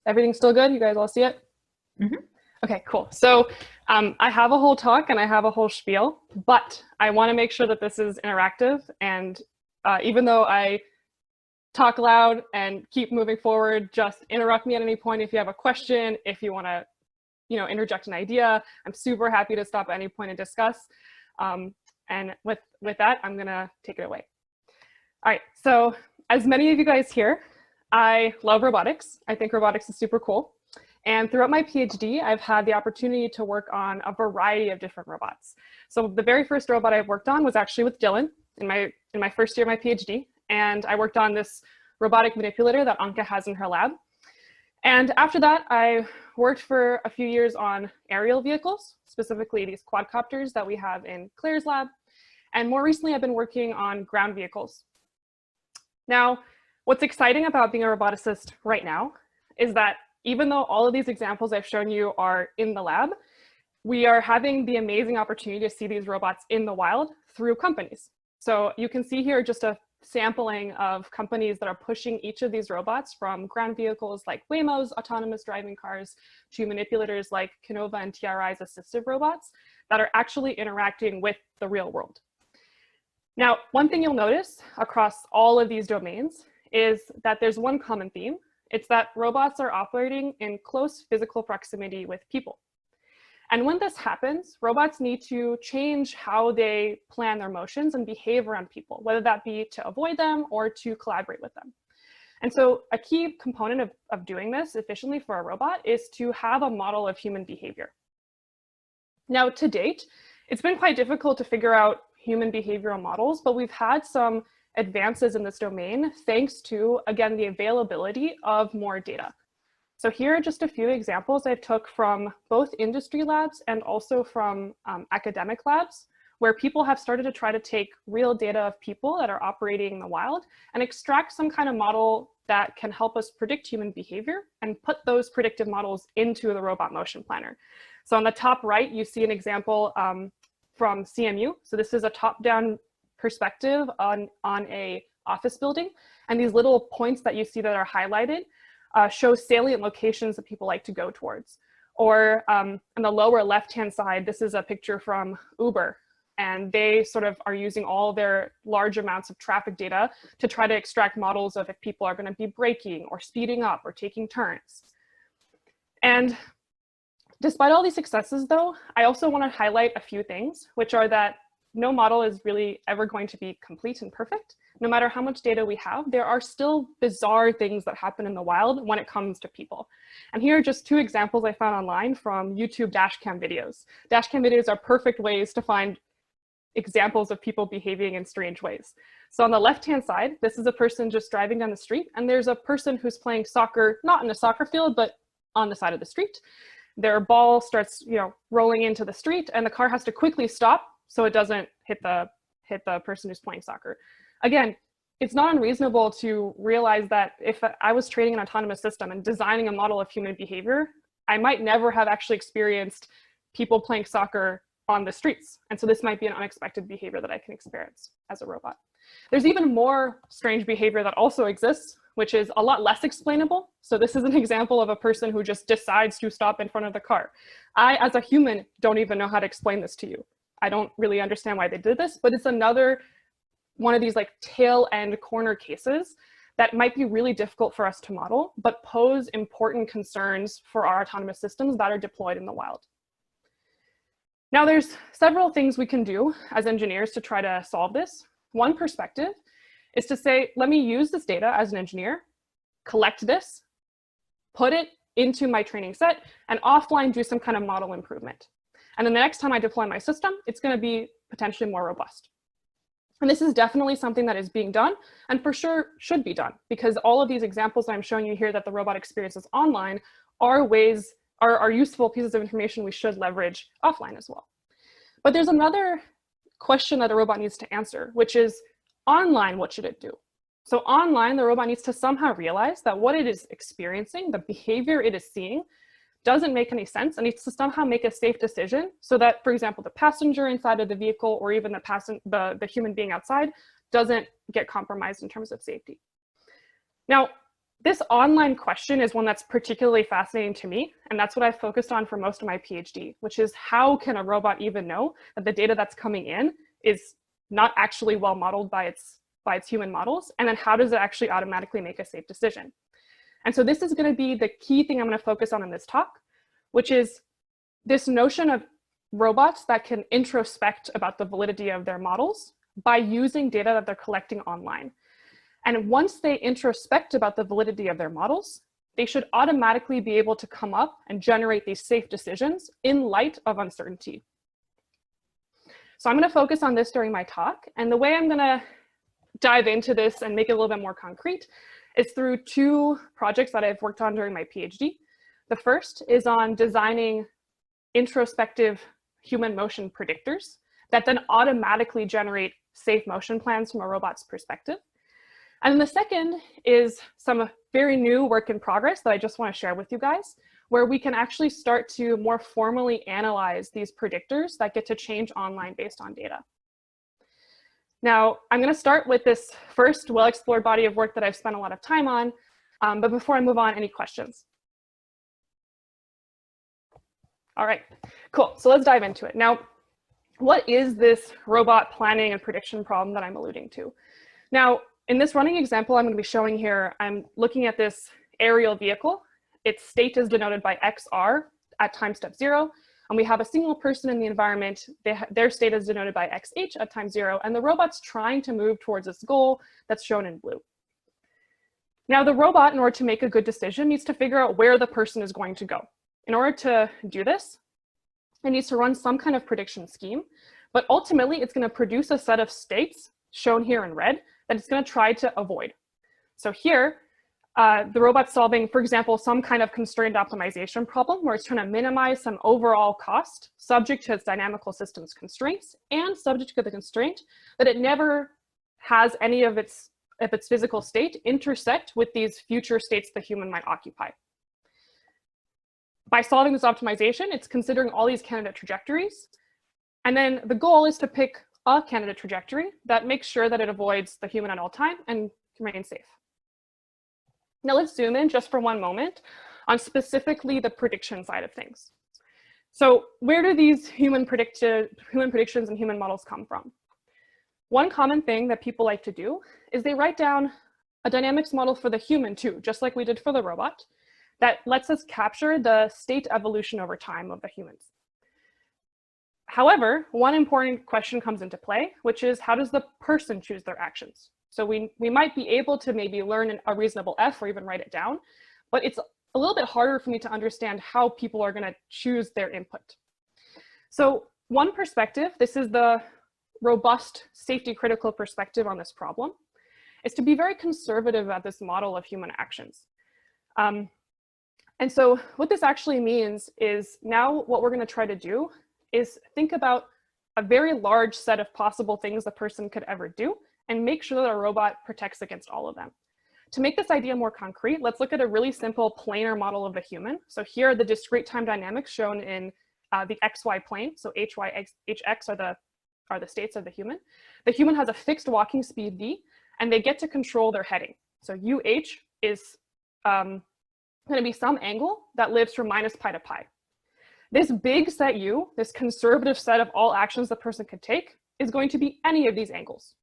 Everything's still good? You guys all see it? Mm-hmm. Okay, cool. So I have a whole talk and I have a whole spiel, but I want to make sure that this is interactive. And even though I talk loud and keep moving forward, just interrupt me at any point if you have a question, if you want to, interject an idea. I'm super happy to stop at any point and discuss. And with that, I'm going to take it away. All right, so as many of you guys here, I love robotics. I think robotics is super cool. And throughout my PhD, I've had the opportunity to work on a variety of different robots. So the very first robot I worked on was actually with Dylan in my first year of my PhD. And I worked on this robotic manipulator that Anka has in her lab. And after that, I worked for a few years on aerial vehicles, specifically these quadcopters that we have in Claire's lab. And more recently, I've been working on ground vehicles. Now, what's exciting about being a roboticist right now is that even though all of these examples I've shown you are in the lab, we are having the amazing opportunity to see these robots in the wild through companies. So you can see here just a sampling of companies that are pushing each of these robots, from ground vehicles like Waymo's autonomous driving cars to manipulators like Canova and TRI's assistive robots that are actually interacting with the real world. Now, one thing you'll notice across all of these domains is that there's one common theme. It's that robots are operating in close physical proximity with people. And when this happens, robots need to change how they plan their motions and behave around people, whether that be to avoid them or to collaborate with them. And so a key component of doing this efficiently for a robot is to have a model of human behavior. Now, to date, it's been quite difficult to figure out human behavioral models, but we've had some advances in this domain thanks to, again, the availability of more data. So here are just a few examples I took from both industry labs and also from academic labs, where people have started to try to take real data of people that are operating in the wild and extract some kind of model that can help us predict human behavior and put those predictive models into the robot motion planner. So on the top right, you see an example from CMU. So this is a top-down perspective on a office building. And these little points that you see that are highlighted show salient locations that people like to go towards. Or on the lower left-hand side, this is a picture from Uber. And they sort of are using all their large amounts of traffic data to try to extract models of if people are going to be braking or speeding up or taking turns. And despite all these successes, though, I also want to highlight a few things, which are that no model is really ever going to be complete and perfect. No matter how much data we have, there are still bizarre things that happen in the wild when it comes to people. And here are just two examples I found online from YouTube dashcam videos. Dashcam videos are perfect ways to find examples of people behaving in strange ways. So on the left-hand side, this is a person just driving down the street, and there's a person who's playing soccer, not in a soccer field, but on the side of the street. Their ball starts, rolling into the street, and the car has to quickly stop so it doesn't hit the person who's playing soccer. Again, it's not unreasonable to realize that if I was training an autonomous system and designing a model of human behavior, I might never have actually experienced people playing soccer on the streets. And so this might be an unexpected behavior that I can experience as a robot. There's even more strange behavior that also exists, which is a lot less explainable. So this is an example of a person who just decides to stop in front of the car. I, as a human, don't even know how to explain this to you. I don't really understand why they did this, but it's another one of these like tail end corner cases that might be really difficult for us to model, but pose important concerns for our autonomous systems that are deployed in the wild. Now, there's several things we can do as engineers to try to solve this. One perspective is to say, let me use this data as an engineer, collect this, put it into my training set, and offline do some kind of model improvement. And then the next time I deploy my system, it's going to be potentially more robust. And this is definitely something that is being done and for sure should be done, because all of these examples I'm showing you here that the robot experiences online are useful pieces of information we should leverage offline as well. But there's another question that a robot needs to answer, which is online, what should it do? So online, the robot needs to somehow realize that what it is experiencing, the behavior it is seeing, doesn't make any sense and needs to somehow make a safe decision so that, for example, the passenger inside of the vehicle or even the human being outside doesn't get compromised in terms of safety. Now, this online question is one that's particularly fascinating to me, and that's what I've focused on for most of my PhD, which is how can a robot even know that the data that's coming in is not actually well modeled by its human models, and then how does it actually automatically make a safe decision? And so this is going to be the key thing I'm going to focus on in this talk, which is this notion of robots that can introspect about the validity of their models by using data that they're collecting online. And once they introspect about the validity of their models, they should automatically be able to come up and generate these safe decisions in light of uncertainty. So I'm going to focus on this during my talk. And the way I'm going to dive into this and make it a little bit more concrete is through two projects that I've worked on during my PhD. The first is on designing introspective human motion predictors that then automatically generate safe motion plans from a robot's perspective. And then the second is some very new work in progress that I just want to share with you guys, where we can actually start to more formally analyze these predictors that get to change online based on data. Now, I'm going to start with this first well-explored body of work that I've spent a lot of time on, but before I move on, any questions? All right, cool. So let's dive into it. Now, what is this robot planning and prediction problem that I'm alluding to? Now, in this running example I'm going to be showing here, I'm looking at this aerial vehicle. Its state is denoted by XR at time step 0. And we have a single person in the environment. Their state is denoted by XH at time 0. And the robot's trying to move towards this goal that's shown in blue. Now, the robot, in order to make a good decision, needs to figure out where the person is going to go. In order to do this, it needs to run some kind of prediction scheme. But ultimately, it's going to produce a set of states shown here in red that it's going to try to avoid. So here, the robot's solving, for example, some kind of constrained optimization problem where it's trying to minimize some overall cost subject to its dynamical systems constraints and subject to the constraint that it never has any of its physical state intersect with these future states the human might occupy. By solving this optimization, it's considering all these candidate trajectories. And then the goal is to pick a candidate trajectory that makes sure that it avoids the human at all time and remains safe. Now let's zoom in just for one moment on specifically the prediction side of things. So where do these human predictions and human models come from? One common thing that people like to do is they write down a dynamics model for the human too, just like we did for the robot, that lets us capture the state evolution over time of the humans. However, one important question comes into play, which is how does the person choose their actions? So we might be able to maybe learn a reasonable F or even write it down, but it's a little bit harder for me to understand how people are going to choose their input. So one perspective, this is the robust safety critical perspective on this problem, is to be very conservative about this model of human actions. And so what this actually means is now what we're going to try to do is think about a very large set of possible things a person could ever do and make sure that a robot protects against all of them. To make this idea more concrete, let's look at a really simple planar model of the human. So here are the discrete time dynamics shown in the XY plane. So HX are the states of the human. The human has a fixed walking speed v, and they get to control their heading. So UH is going to be some angle that lives from -pi to pi. This big set U, this conservative set of all actions the person could take, is going to be any of these angles.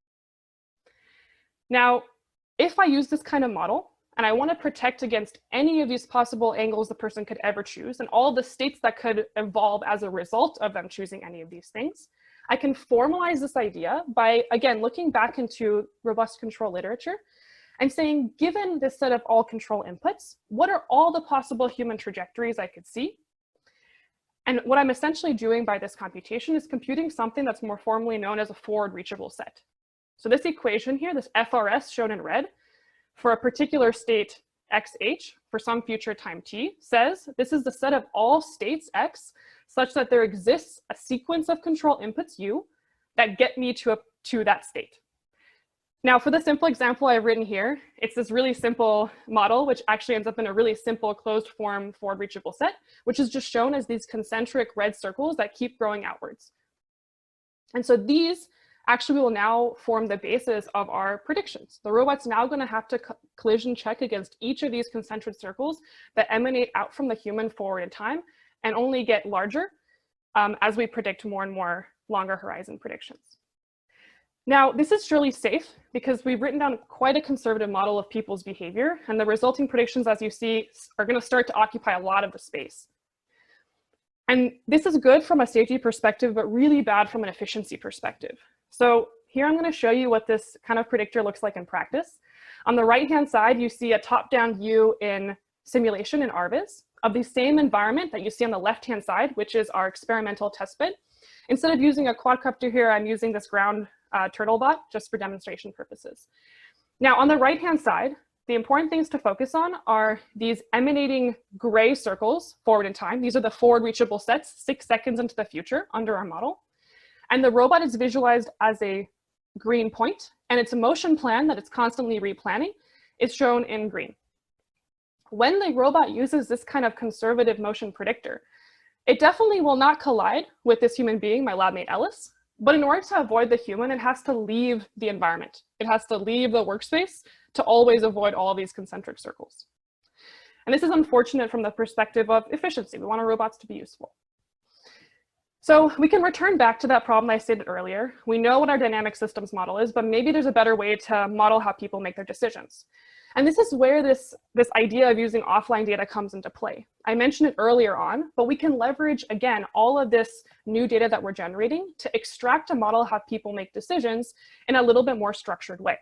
Now, if I use this kind of model, and I want to protect against any of these possible angles the person could ever choose, and all the states that could evolve as a result of them choosing any of these things, I can formalize this idea by, again, looking back into robust control literature and saying, given this set of all control inputs, what are all the possible human trajectories I could see? And what I'm essentially doing by this computation is computing something that's more formally known as a forward reachable set. So this equation here, this FRS shown in red, for a particular state XH for some future time t, says this is the set of all states X such that there exists a sequence of control inputs U that get me to that state. Now, for the simple example I've written here, it's this really simple model, which actually ends up in a really simple closed form forward reachable set, which is just shown as these concentric red circles that keep growing outwards. And so these actually will now form the basis of our predictions. The robot's now going to have to collision check against each of these concentric circles that emanate out from the human forward in time and only get larger as we predict more and more longer horizon predictions. Now, this is surely safe because we've written down quite a conservative model of people's behavior, and the resulting predictions, as you see, are going to start to occupy a lot of the space. And this is good from a safety perspective, but really bad from an efficiency perspective. So here I'm going to show you what this kind of predictor looks like in practice. On the right-hand side, you see a top-down view in simulation in ARVIS of the same environment that you see on the left-hand side, which is our experimental test bed. Instead of using a quadcopter here, I'm using this ground turtle bot just for demonstration purposes. Now, on the right-hand side, the important things to focus on are these emanating gray circles forward in time. These are the forward reachable sets 6 seconds into the future under our model. And the robot is visualized as a green point, and its motion plan that it's constantly replanning is shown in green. When the robot uses this kind of conservative motion predictor, it definitely will not collide with this human being, my lab mate Ellis. But in order to avoid the human, it has to leave the environment. It has to leave the workspace to always avoid all of these concentric circles. And this is unfortunate from the perspective of efficiency. We want our robots to be useful. So we can return back to that problem I stated earlier. We know what our dynamic systems model is, but maybe there's a better way to model how people make their decisions. And this is where this idea of using offline data comes into play. I mentioned it earlier on, but we can leverage, again, all of this new data that we're generating to extract a model how people make decisions in a little bit more structured way.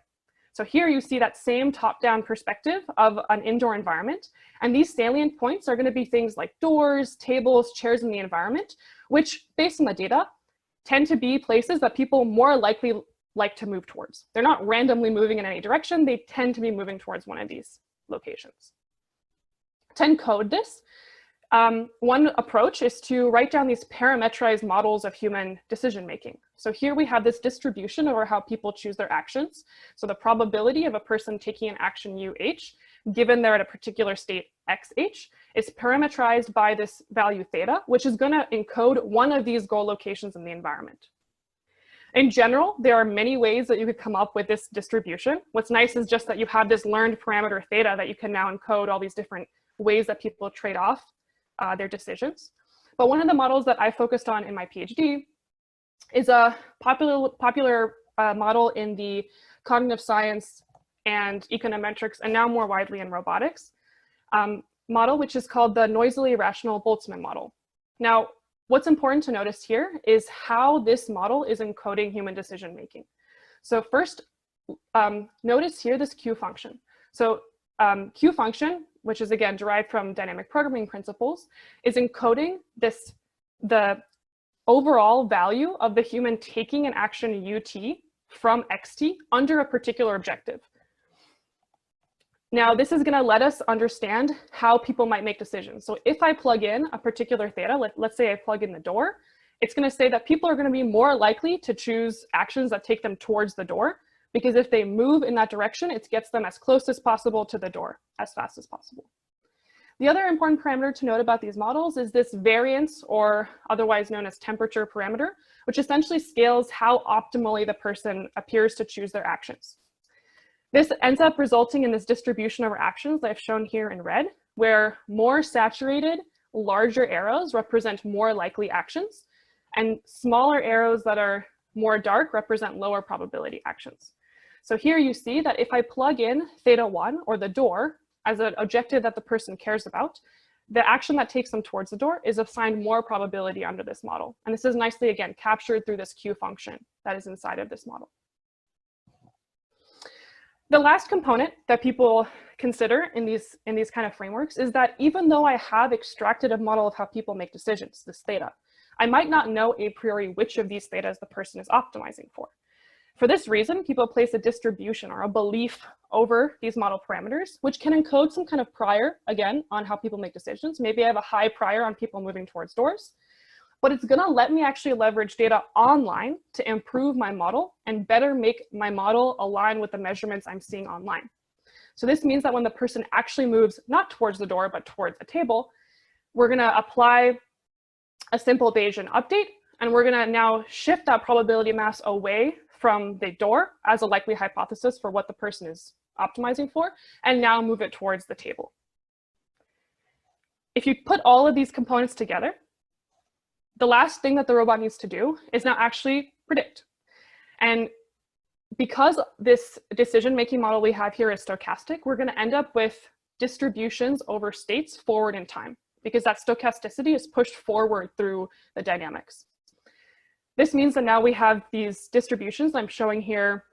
So here you see that same top-down perspective of an indoor environment. And these salient points are going to be things like doors, tables, chairs in the environment, which, based on the data, tend to be places that people more likely like to move towards. They're not randomly moving in any direction. They tend to be moving towards one of these locations. To encode this, one approach is to write down these parametrized models of human decision making. So here we have this distribution over how people choose their actions. So the probability of a person taking an action UH, given they're at a particular state XH, is parametrized by this value theta, which is going to encode one of these goal locations in the environment. In general, there are many ways that you could come up with this distribution. What's nice is just that you have this learned parameter theta that you can now encode all these different ways that people trade off their decisions. But one of the models that I focused on in my PhD is a popular model in the cognitive science and econometrics, and now more widely in robotics, model, which is called the Noisily rational Boltzmann model. Now, what's important to notice here is how this model is encoding human decision making. So first, notice here this Q function. So Q function, which is again derived from dynamic programming principles, is encoding the overall value of the human taking an action UT from XT under a particular objective. Now, this is going to let us understand how people might make decisions. So if I plug in a particular theta, let's say I plug in the door, it's going to say that people are going to be more likely to choose actions that take them towards the door, because if they move in that direction, it gets them as close as possible to the door, as fast as possible. The other important parameter to note about these models is this variance, or otherwise known as temperature parameter, which essentially scales how optimally the person appears to choose their actions. This ends up resulting in this distribution of our actions that I've shown here in red, where more saturated, larger arrows represent more likely actions, and smaller arrows that are more dark represent lower probability actions. So here you see that if I plug in theta 1, or the door, as an objective that the person cares about, the action that takes them towards the door is assigned more probability under this model. And this is nicely, again, captured through this Q function that is inside of this model. The last component that people consider in these kind of frameworks is that even though I have extracted a model of how people make decisions, this theta, I might not know a priori which of these thetas the person is optimizing for. For this reason, people place a distribution or a belief over these model parameters, which can encode some kind of prior, again, on how people make decisions. Maybe I have a high prior on people moving towards doors, but it's gonna let me actually leverage data online to improve my model and better make my model align with the measurements I'm seeing online. So this means that when the person actually moves not towards the door, but towards a table, we're gonna apply a simple Bayesian update, and we're gonna now shift that probability mass away from the door as a likely hypothesis for what the person is optimizing for, and now move it towards the table. If you put all of these components together, the last thing that the robot needs to do is now actually predict. And because this decision-making model we have here is stochastic, we're going to end up with distributions over states forward in time, because that stochasticity is pushed forward through the dynamics. This means that now we have these distributions I'm showing here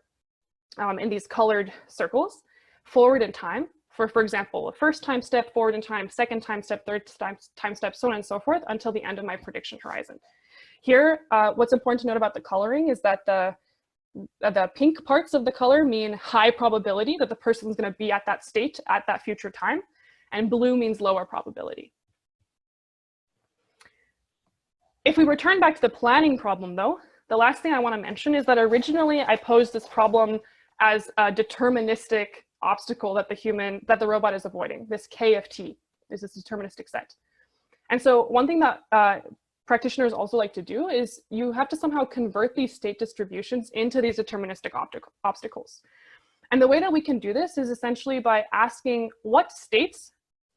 in these colored circles forward in time. For example, a first time step forward in time, second time step, third time step, so on and so forth, until the end of my prediction horizon. Here, what's important to note about the coloring is that the pink parts of the color mean high probability that the person is going to be at that state at that future time, and blue means lower probability. If we return back to the planning problem, though, the last thing I want to mention is that originally I posed this problem as a deterministic obstacle that the robot is avoiding. This K of T is this deterministic set. And so one thing that practitioners also like to do is you have to somehow convert these state distributions into these deterministic obstacles. And the way that we can do this is essentially by asking what states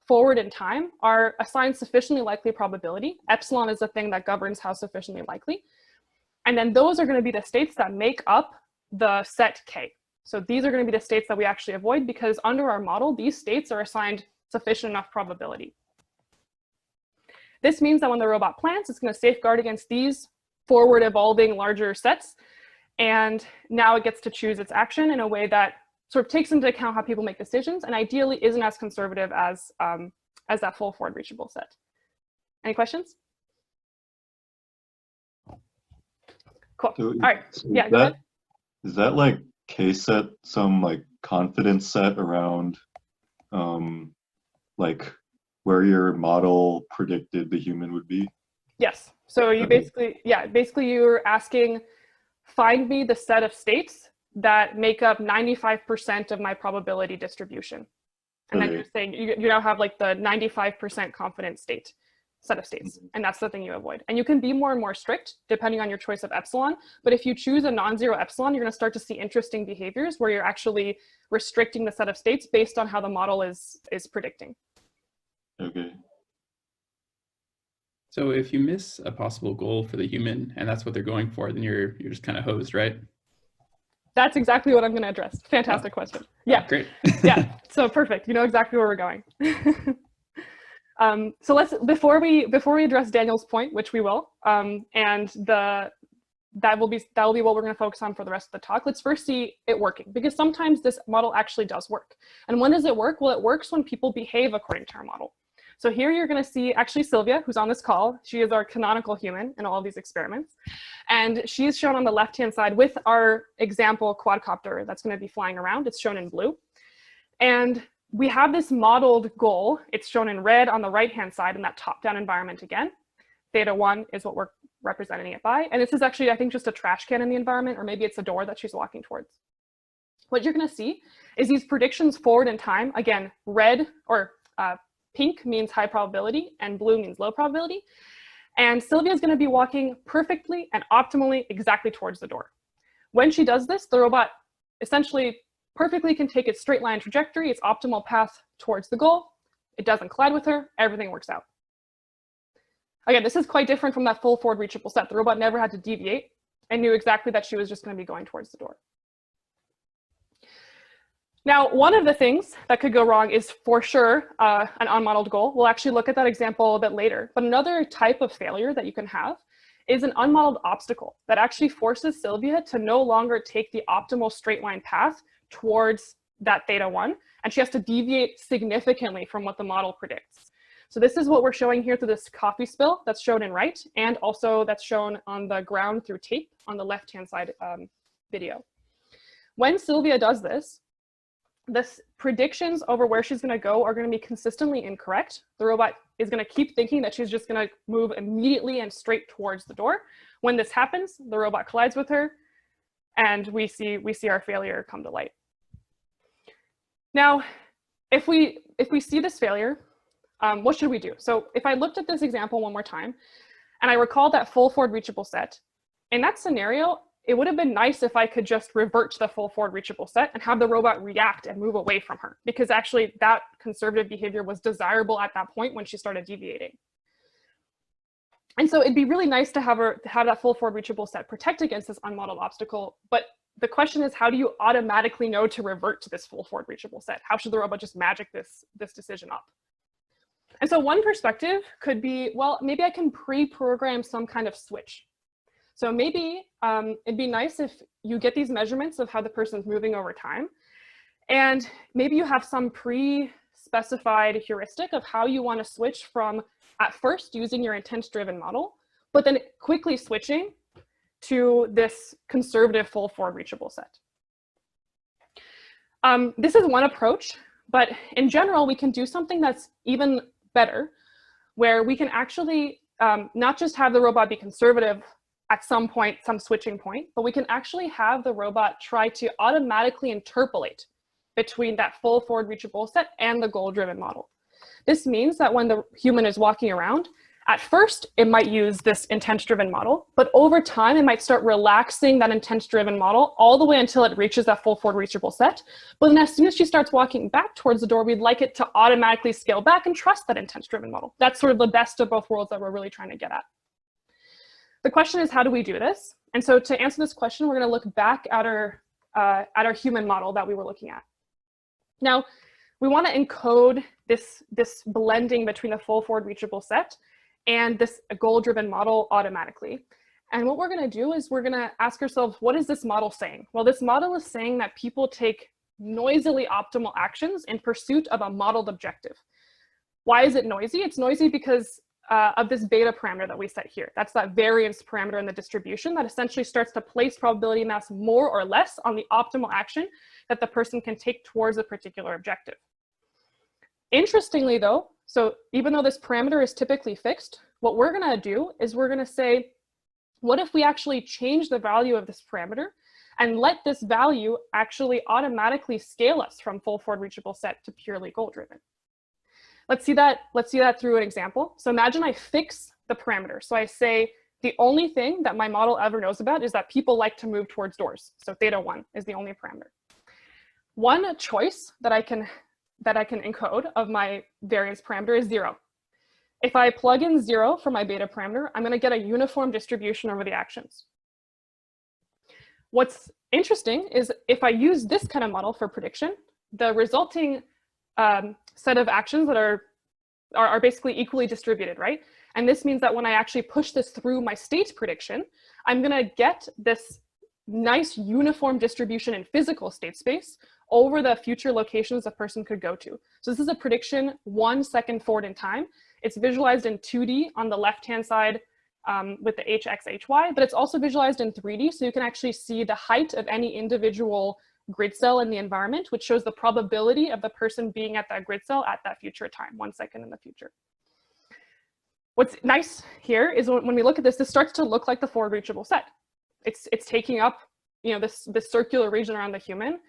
forward in time are assigned sufficiently likely probability. Epsilon is the thing that governs how sufficiently likely. And then those are going to be the states that make up the set K. So these are going to be the states that we actually avoid, because under our model, these states are assigned sufficient enough probability. This means that when the robot plans, it's going to safeguard against these forward evolving larger sets. And now it gets to choose its action in a way that sort of takes into account how people make decisions, and ideally isn't as conservative as that full forward reachable set. Any questions? Cool. So, all right. so Yeah, go ahead. Is that like K-set, some like confidence set around like where your model predicted the human would be? Yes. So you basically you're asking, find me the set of states that make up 95% of my probability distribution. And then you're saying you now have like the 95% confidence state set of states. And that's the thing you avoid. And you can be more and more strict depending on your choice of epsilon. But if you choose a non-zero epsilon, you're going to start to see interesting behaviors where you're actually restricting the set of states based on how the model is predicting. Okay. So if you miss a possible goal for the human and that's what they're going for, then you're just kind of hosed, right? That's exactly what I'm going to address. Fantastic question. Yeah. Oh, great. Yeah. So perfect. You know exactly where we're going. So let's before we address Daniel's point, which we will, and that will be what we're going to focus on for the rest of the talk. Let's first see it working, because sometimes this model actually does work. And when does it work? Well, it works when people behave according to our model. So here you're going to see actually Sylvia, who's on this call. She is our canonical human in all of these experiments. And she's shown on the left-hand side with our example quadcopter that's going to be flying around. It's shown in blue. And we have this modeled goal. It's shown in red on the right-hand side in that top-down environment again. Theta 1 is what we're representing it by. And this is actually, I think, just a trash can in the environment, or maybe it's a door that she's walking towards. What you're going to see is these predictions forward in time. Again, red or pink means high probability and blue means low probability. And Sylvia is going to be walking perfectly and optimally exactly towards the door. When she does this, the robot essentially perfectly can take its straight line trajectory, its optimal path towards the goal. It doesn't collide with her. Everything works out. Again, this is quite different from that full forward reachable set. The robot never had to deviate and knew exactly that she was just going to be going towards the door. Now, one of the things that could go wrong is for sure an unmodeled goal. We'll actually look at that example a bit later. But another type of failure that you can have is an unmodeled obstacle that actually forces Sylvia to no longer take the optimal straight line path towards that theta 1. And she has to deviate significantly from what the model predicts. So this is what we're showing here through this coffee spill that's shown in right, and also that's shown on the ground through tape on the left-hand side video. When Sylvia does this, the predictions over where she's going to go are going to be consistently incorrect. The robot is going to keep thinking that she's just going to move immediately and straight towards the door. When this happens, the robot collides with her, and we see our failure come to light. Now, if we see this failure, what should we do? So if I looked at this example one more time, and I recall that full forward reachable set, in that scenario, it would have been nice if I could just revert to the full forward reachable set and have the robot react and move away from her, because actually that conservative behavior was desirable at that point when she started deviating. And so it'd be really nice to have that full forward reachable set protect against this unmodeled obstacle. But the question is, how do you automatically know to revert to this full forward reachable set? How should the robot just magic this decision up? And so one perspective could be, well, maybe I can pre-program some kind of switch. So maybe it'd be nice if you get these measurements of how the person's moving over time, and maybe you have some pre-specified heuristic of how you want to switch from at first using your intent-driven model, but then quickly switching to this conservative full forward reachable set. This is one approach, but in general, we can do something that's even better, where we can actually not just have the robot be conservative at some point, some switching point, but we can actually have the robot try to automatically interpolate between that full forward reachable set and the goal-driven model. This means that when the human is walking around, at first it might use this intent-driven model, but over time it might start relaxing that intent-driven model all the way until it reaches that full forward reachable set. But then as soon as she starts walking back towards the door, we'd like it to automatically scale back and trust that intent-driven model. That's sort of the best of both worlds that we're really trying to get at. The question is, how do we do this? And so to answer this question, we're going to look back at our human model that we were looking at. Now, we want to encode this blending between the full forward reachable set and this goal-driven model automatically. And what we're going to do is we're going to ask ourselves, what is this model saying? Well, this model is saying that people take noisily optimal actions in pursuit of a modeled objective. Why is it noisy? It's noisy because of this beta parameter that we set here. That's that variance parameter in the distribution that essentially starts to place probability mass more or less on the optimal action that the person can take towards a particular objective. Interestingly though, so even though this parameter is typically fixed, what we're gonna do is we're gonna say, what if we actually change the value of this parameter and let this value actually automatically scale us from full forward reachable set to purely goal driven? Let's see that through an example. So imagine I fix the parameter. So I say the only thing that my model ever knows about is that people like to move towards doors. So theta 1 is the only parameter. One choice that I can encode of my variance parameter is 0. If I plug in 0 for my beta parameter, I'm going to get a uniform distribution over the actions. What's interesting is if I use this kind of model for prediction, the resulting set of actions that are basically equally distributed, right? And this means that when I actually push this through my state prediction, I'm going to get this nice uniform distribution in physical state space over the future locations a person could go to. So this is a prediction 1 second forward in time. It's visualized in 2D on the left-hand side with the HX, HY, but it's also visualized in 3D, so you can actually see the height of any individual grid cell in the environment, which shows the probability of the person being at that grid cell at that future time, 1 second in the future. What's nice here is when we look at this, this starts to look like the forward reachable set. It's taking up, you know, this circular region around the human.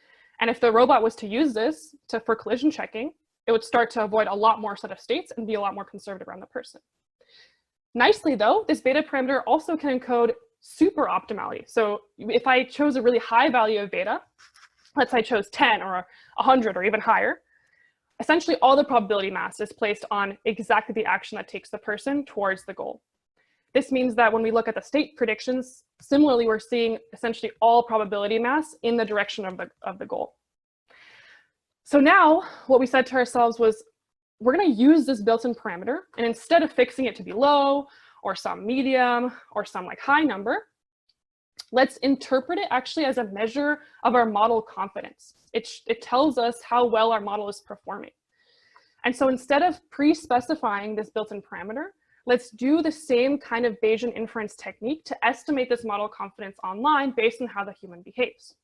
And if the robot was to use this for collision checking, it would start to avoid a lot more set of states and be a lot more conservative around the person. Nicely though, this beta parameter also can encode super optimality. So if I chose a really high value of beta, let's say I chose 10 or 100 or even higher, essentially all the probability mass is placed on exactly the action that takes the person towards the goal. This means that when we look at the state predictions, similarly, we're seeing essentially all probability mass in the direction of the goal. So now what we said to ourselves was, we're going to use this built-in parameter, and instead of fixing it to be low or some medium or some like high number, let's interpret it actually as a measure of our model confidence. It tells us how well our model is performing. And so instead of pre-specifying this built-in parameter, let's do the same kind of Bayesian inference technique to estimate this model confidence online based on how the human behaves.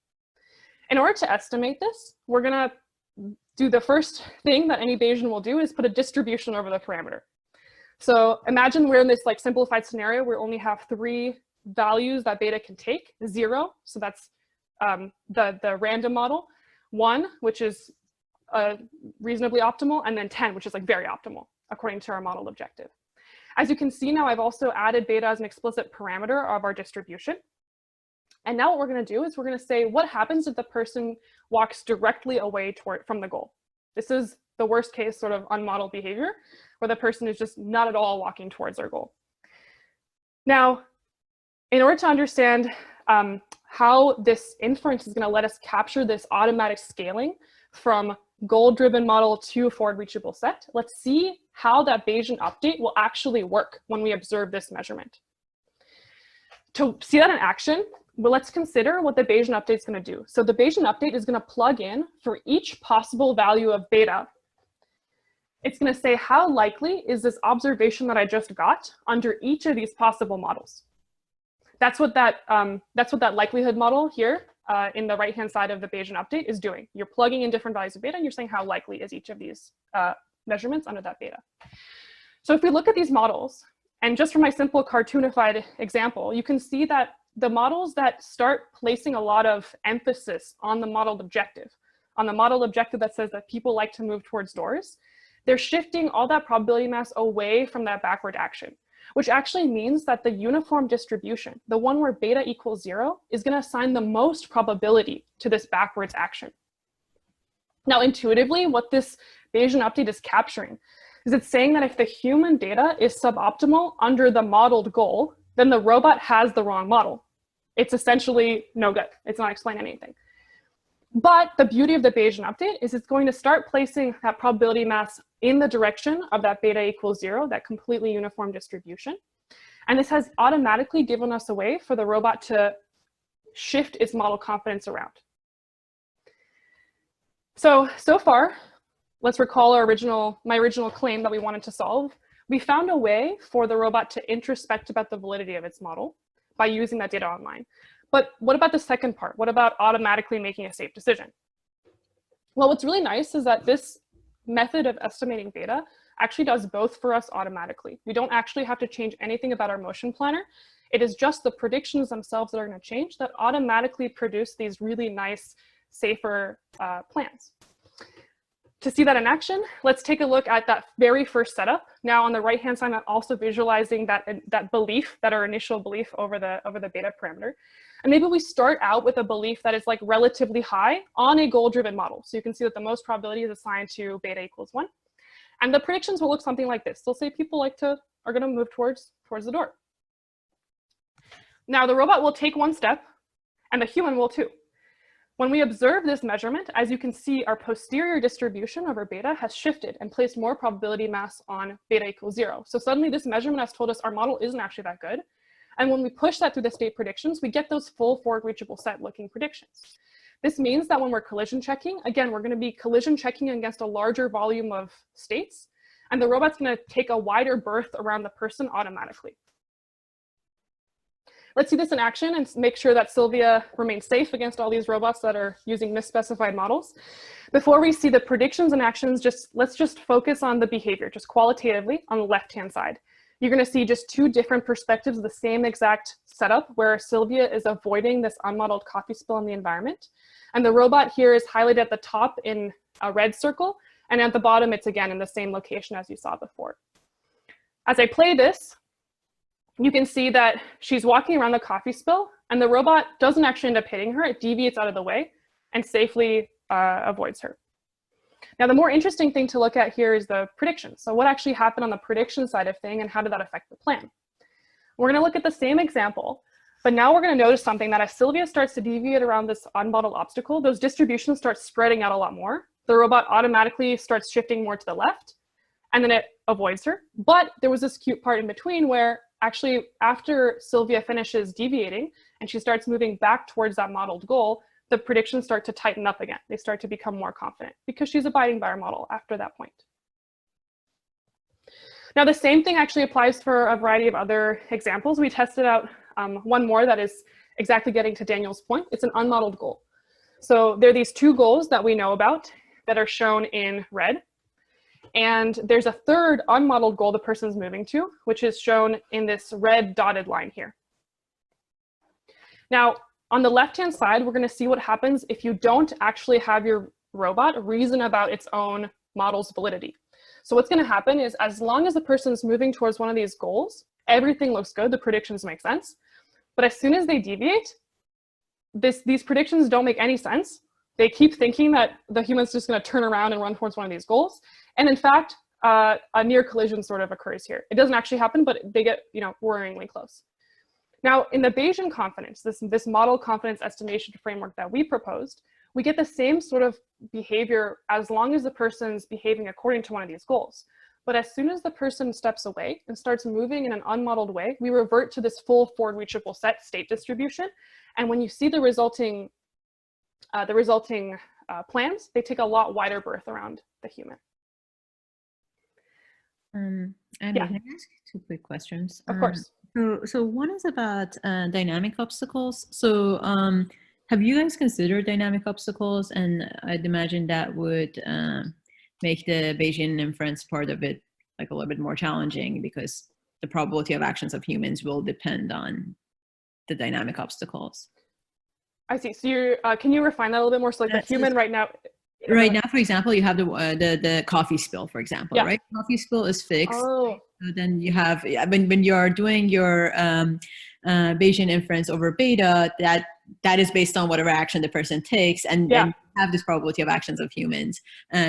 In order to estimate this, we're going to do the first thing that any Bayesian will do is put a distribution over the parameter. So imagine we're in this like simplified scenario where we only have 3 values that beta can take. 0, so that's the random model. 1, which is reasonably optimal, and then 10, which is like very optimal according to our model objective. As you can see now, I've also added beta as an explicit parameter of our distribution. And now what we're going to do is we're going to say, what happens if the person walks directly away from the goal? This is the worst case sort of unmodeled behavior, where the person is just not at all walking towards their goal. Now, in order to understand how this inference is going to let us capture this automatic scaling from goal-driven model to a forward reachable set, let's see how that Bayesian update will actually work when we observe this measurement. To see that in action, well, let's consider what the Bayesian update is going to do. So the Bayesian update is going to plug in for each possible value of beta. It's going to say how likely is this observation that I just got under each of these possible models. That's what that likelihood model here in the right-hand side of the Bayesian update is doing. You're plugging in different values of beta, and you're saying how likely is each of these measurements under that beta. So if we look at these models, and just from my simple cartoonified example, you can see that the models that start placing a lot of emphasis on the modeled objective that says that people like to move towards doors, they're shifting all that probability mass away from that backward action, which actually means that the uniform distribution, the one where beta equals 0, is going to assign the most probability to this backwards action. Now, intuitively, what this Bayesian update is capturing is it's saying that if the human data is suboptimal under the modeled goal, then the robot has the wrong model. It's essentially no good. It's not explaining anything. But the beauty of the Bayesian update is it's going to start placing that probability mass in the direction of that beta equals 0, that completely uniform distribution. And this has automatically given us a way for the robot to shift its model confidence around. So far, let's recall my original claim that we wanted to solve. We found a way for the robot to introspect about the validity of its model by using that data online. But what about the second part? What about automatically making a safe decision? Well, what's really nice is that this method of estimating beta actually does both for us automatically. We don't actually have to change anything about our motion planner. It is just the predictions themselves that are going to change that automatically produce these really nice, safer plans. To see that in action, let's take a look at that very first setup. Now on the right-hand side, I'm also visualizing that belief, that our initial belief over the beta parameter. And maybe we start out with a belief that is like relatively high on a goal-driven model. So you can see that the most probability is assigned to beta equals 1. And the predictions will look something like this. They'll say people are gonna move towards the door. Now the robot will take one step and the human will too. When we observe this measurement, as you can see, our posterior distribution over beta has shifted and placed more probability mass on beta equals 0. So suddenly this measurement has told us our model isn't actually that good. And when we push that through the state predictions, we get those full forward reachable set looking predictions. This means that when we're collision checking, again, we're going to be collision checking against a larger volume of states, and the robot's going to take a wider berth around the person automatically. Let's see this in action and make sure that Sylvia remains safe against all these robots that are using misspecified models. Before we see the predictions and actions, let's just focus on the behavior, just qualitatively on the left-hand side. You're going to see just two different perspectives of the same exact setup where Sylvia is avoiding this unmodeled coffee spill in the environment. And the robot here is highlighted at the top in a red circle, and at the bottom, it's again in the same location as you saw before. As I play this, you can see that she's walking around the coffee spill, and the robot doesn't actually end up hitting her. It deviates out of the way and safely avoids her. Now, the more interesting thing to look at here is the predictions. So what actually happened on the prediction side of thing, and how did that affect the plan? We're going to look at the same example, but now we're going to notice something that as Sylvia starts to deviate around this unmodeled obstacle, those distributions start spreading out a lot more. The robot automatically starts shifting more to the left, and then it avoids her. But there was this cute part in between where actually after Sylvia finishes deviating and she starts moving back towards that modeled goal, the predictions start to tighten up again. They start to become more confident because she's abiding by our model after that point. Now, the same thing actually applies for a variety of other examples. We tested out one more that is exactly getting to Daniel's point. It's an unmodeled goal. So there are these two goals that we know about that are shown in red. And there's a third unmodeled goal the person's moving to, which is shown in this red dotted line here. Now, on the left-hand side, we're going to see what happens if you don't actually have your robot reason about its own model's validity. So what's going to happen is as long as the person's moving towards one of these goals, everything looks good, the predictions make sense. But as soon as they deviate, these predictions don't make any sense. They keep thinking that the human's just going to turn around and run towards one of these goals. And in fact, a near collision sort of occurs here. It doesn't actually happen, but they get, worryingly close. Now, in the Bayesian confidence, this model confidence estimation framework that we proposed, we get the same sort of behavior as long as the person's behaving according to one of these goals. But as soon as the person steps away and starts moving in an unmodeled way, we revert to this full forward reachable set state distribution. And when you see the resulting plans, they take a lot wider berth around the human. Andy, Yeah. can I ask two quick questions? Of course. So one is about dynamic obstacles. So have you guys considered dynamic obstacles? And I'd imagine that would make the Bayesian inference part of it like a little bit more challenging, because the probability of actions of humans will depend on the dynamic obstacles. I see. So can you refine that a little bit more? So like the human right now. Right now, for example, you have the coffee spill, for example, Yeah. right? Coffee spill is fixed. Oh. So then you have, when you are doing your Bayesian inference over beta, that is based on whatever action the person takes, and then you have this probability of actions of humans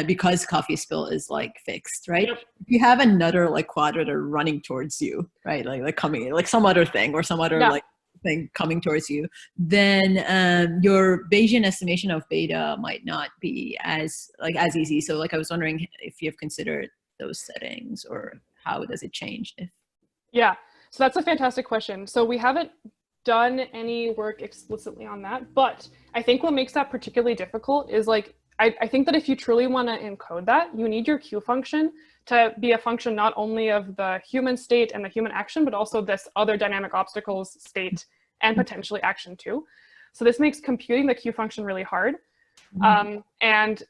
because coffee spill is like fixed, right? Yep. If you have another like quadrator running towards you, right? Like coming, like some other thing or some other like thing coming towards you, then your Bayesian estimation of beta might not be as easy. So like I was wondering if you've considered those settings, or how does it change? Yeah, so that's a fantastic question. So we haven't done any work explicitly on that, but I think what makes that particularly difficult is like, I think that if you truly want to encode that, you need your Q function to be a function not only of the human state and the human action, but also this other dynamic obstacles state and potentially action too. So this makes computing the Q function really hard. And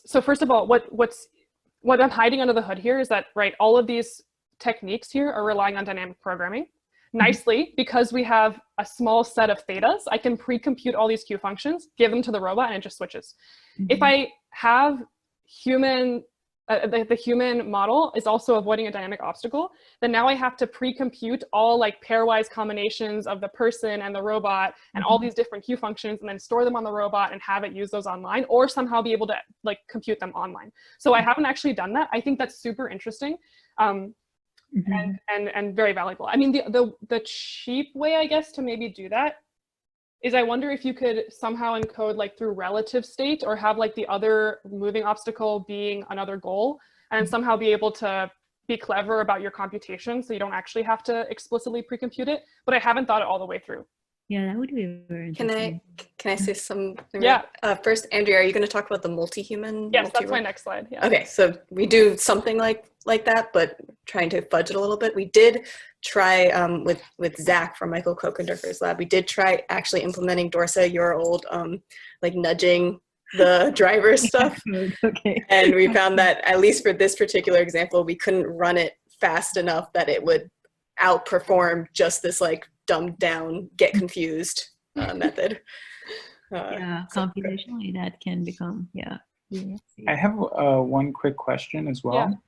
so first of all, what I'm hiding under the hood here is that, right, all of these techniques here are relying on dynamic programming. Nicely, because we have a small set of thetas, I can pre-compute all these Q functions, give them to the robot, and it just switches. If I have the human model is also avoiding a dynamic obstacle, then now I have to pre-compute all like pairwise combinations of the person and the robot and all these different Q functions, and then store them on the robot and have it use those online, or somehow be able to like compute them online. So I haven't actually done that. I think that's super interesting. And very valuable. I mean, the cheap way, I guess, to maybe do that is I wonder if you could somehow encode like through relative state, or have like the other moving obstacle being another goal, and somehow be able to be clever about your computation so you don't actually have to explicitly pre-compute it. But I haven't thought it all the way through. Yeah, that would be very interesting. Can I say something? Yeah. First, Andrea, are you going to talk about the multi-human? Yes, that's my next slide. Yeah. Okay, so we do something like that, but trying to fudge it a little bit. We did try with Zach from Michael Kokendorfer's lab. We did try actually implementing Dorsa, your old like nudging the driver stuff. Okay. And we found that at least for this particular example, we couldn't run it fast enough that it would outperform just this like dumbed down, get confused method. Yeah, computationally that can become, I have one quick question as well.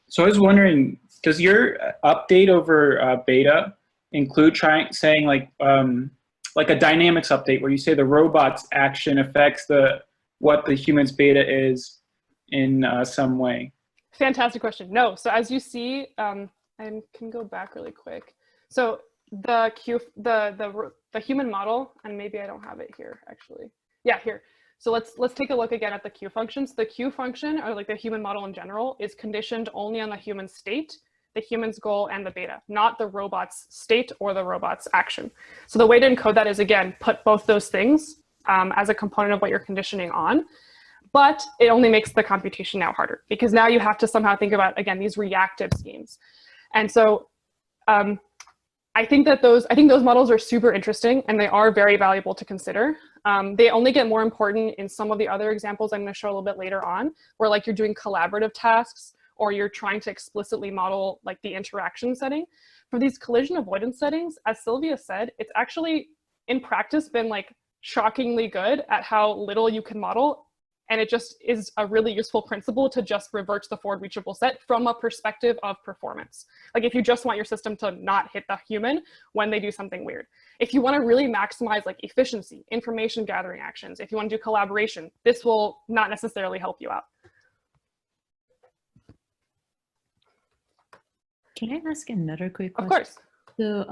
So I was wondering, does your update over beta include saying like a dynamics update where you say the robot's action affects what the human's beta is in some way? Fantastic question. No, so as you see, I can go back really quick. So the human model, and maybe I don't have it here actually. Yeah, here. So let's take a look again at the Q functions. The Q function, or like the human model in general, is conditioned only on the human state, the human's goal, and the beta, not the robot's state or the robot's action. So the way to encode that is, again, put both those things as a component of what you're conditioning on. But it only makes the computation now harder, because now you have to somehow think about, again, these reactive schemes. And so I think those models are super interesting, and they are very valuable to consider. They only get more important in some of the other examples I'm going to show a little bit later on, where like you're doing collaborative tasks, or you're trying to explicitly model like the interaction setting. For these collision avoidance settings, as Sylvia said, it's actually in practice been like shockingly good at how little you can model And it just is a really useful principle to just revert to the forward reachable set from a perspective of performance. Like if you just want your system to not hit the human when they do something weird. If you want to really maximize like efficiency, information gathering actions, if you want to do collaboration, this will not necessarily help you out. Can I ask another quick question? Of course. So,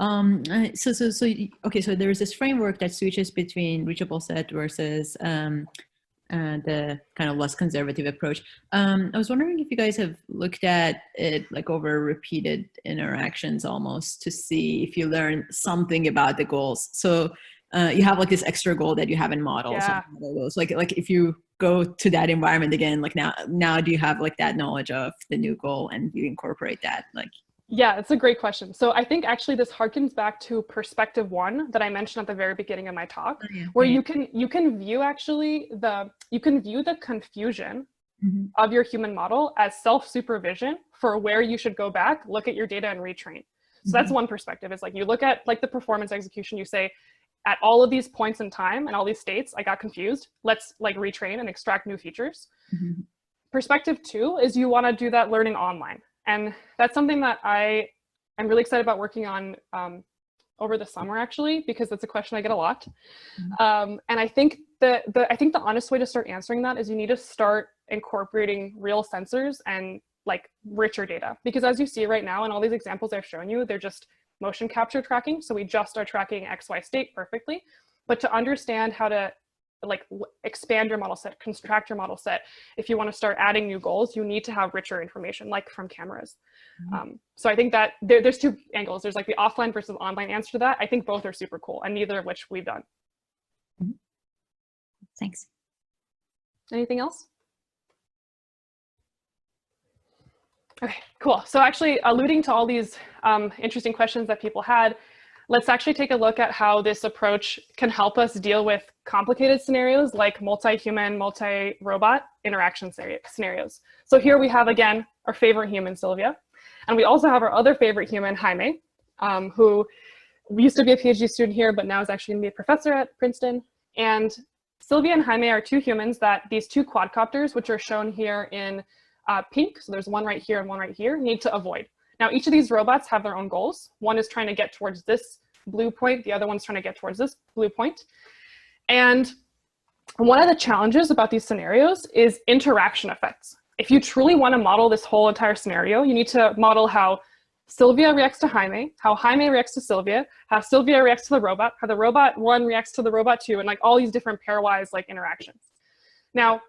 okay, so there's this framework that switches between reachable set versus the kind of less conservative approach. I was wondering if you guys have looked at it like over repeated interactions almost to see if you learn something about the goals. So you have like this extra goal that you have in models. Yeah. Like if you go to that environment again, like now do you have like that knowledge of the new goal and you incorporate that? Like, yeah, it's a great question. So I think actually this harkens back to perspective 1 that I mentioned at the very beginning of my talk, where you can view actually you can view the confusion of your human model as self-supervision for where you should go back, look at your data and retrain. So that's one perspective. It's like you look at like the performance execution, you say, at all of these points in time and all these states, I got confused. Let's like retrain and extract new features. Perspective 2 is you want to do that learning online. And that's something that I'm really excited about working on over the summer, actually, because it's a question I get a lot. And I think the honest way to start answering that is you need to start incorporating real sensors and like richer data. Because as you see right now in all these examples I've shown you, they're just motion capture tracking. So we just are tracking XY state perfectly. But to understand how to like expand your model set, contract your model set, if you want to start adding new goals, you need to have richer information like from cameras. So I think that there's 2 angles. There's like the offline versus online answer to that. I think both are super cool and neither of which we've done. Thanks. Anything else? Okay, cool. So actually alluding to all these interesting questions that people had, let's actually take a look at how this approach can help us deal with complicated scenarios like multi-human, multi-robot interaction scenarios. So here we have, again, our favorite human, Sylvia. And we also have our other favorite human, Jaime, who used to be a PhD student here, but now is actually going to be a professor at Princeton. And Sylvia and Jaime are 2 humans that these 2 quadcopters, which are shown here in pink, so there's one right here and one right here, need to avoid. Now, each of these robots have their own goals. One is trying to get towards this blue point. The other one's trying to get towards this blue point. And one of the challenges about these scenarios is interaction effects. If you truly want to model this whole entire scenario, you need to model how Sylvia reacts to Jaime, how Jaime reacts to Sylvia, how Sylvia reacts to the robot, how the robot 1 reacts to the robot 2, and like all these different pairwise like interactions. Now,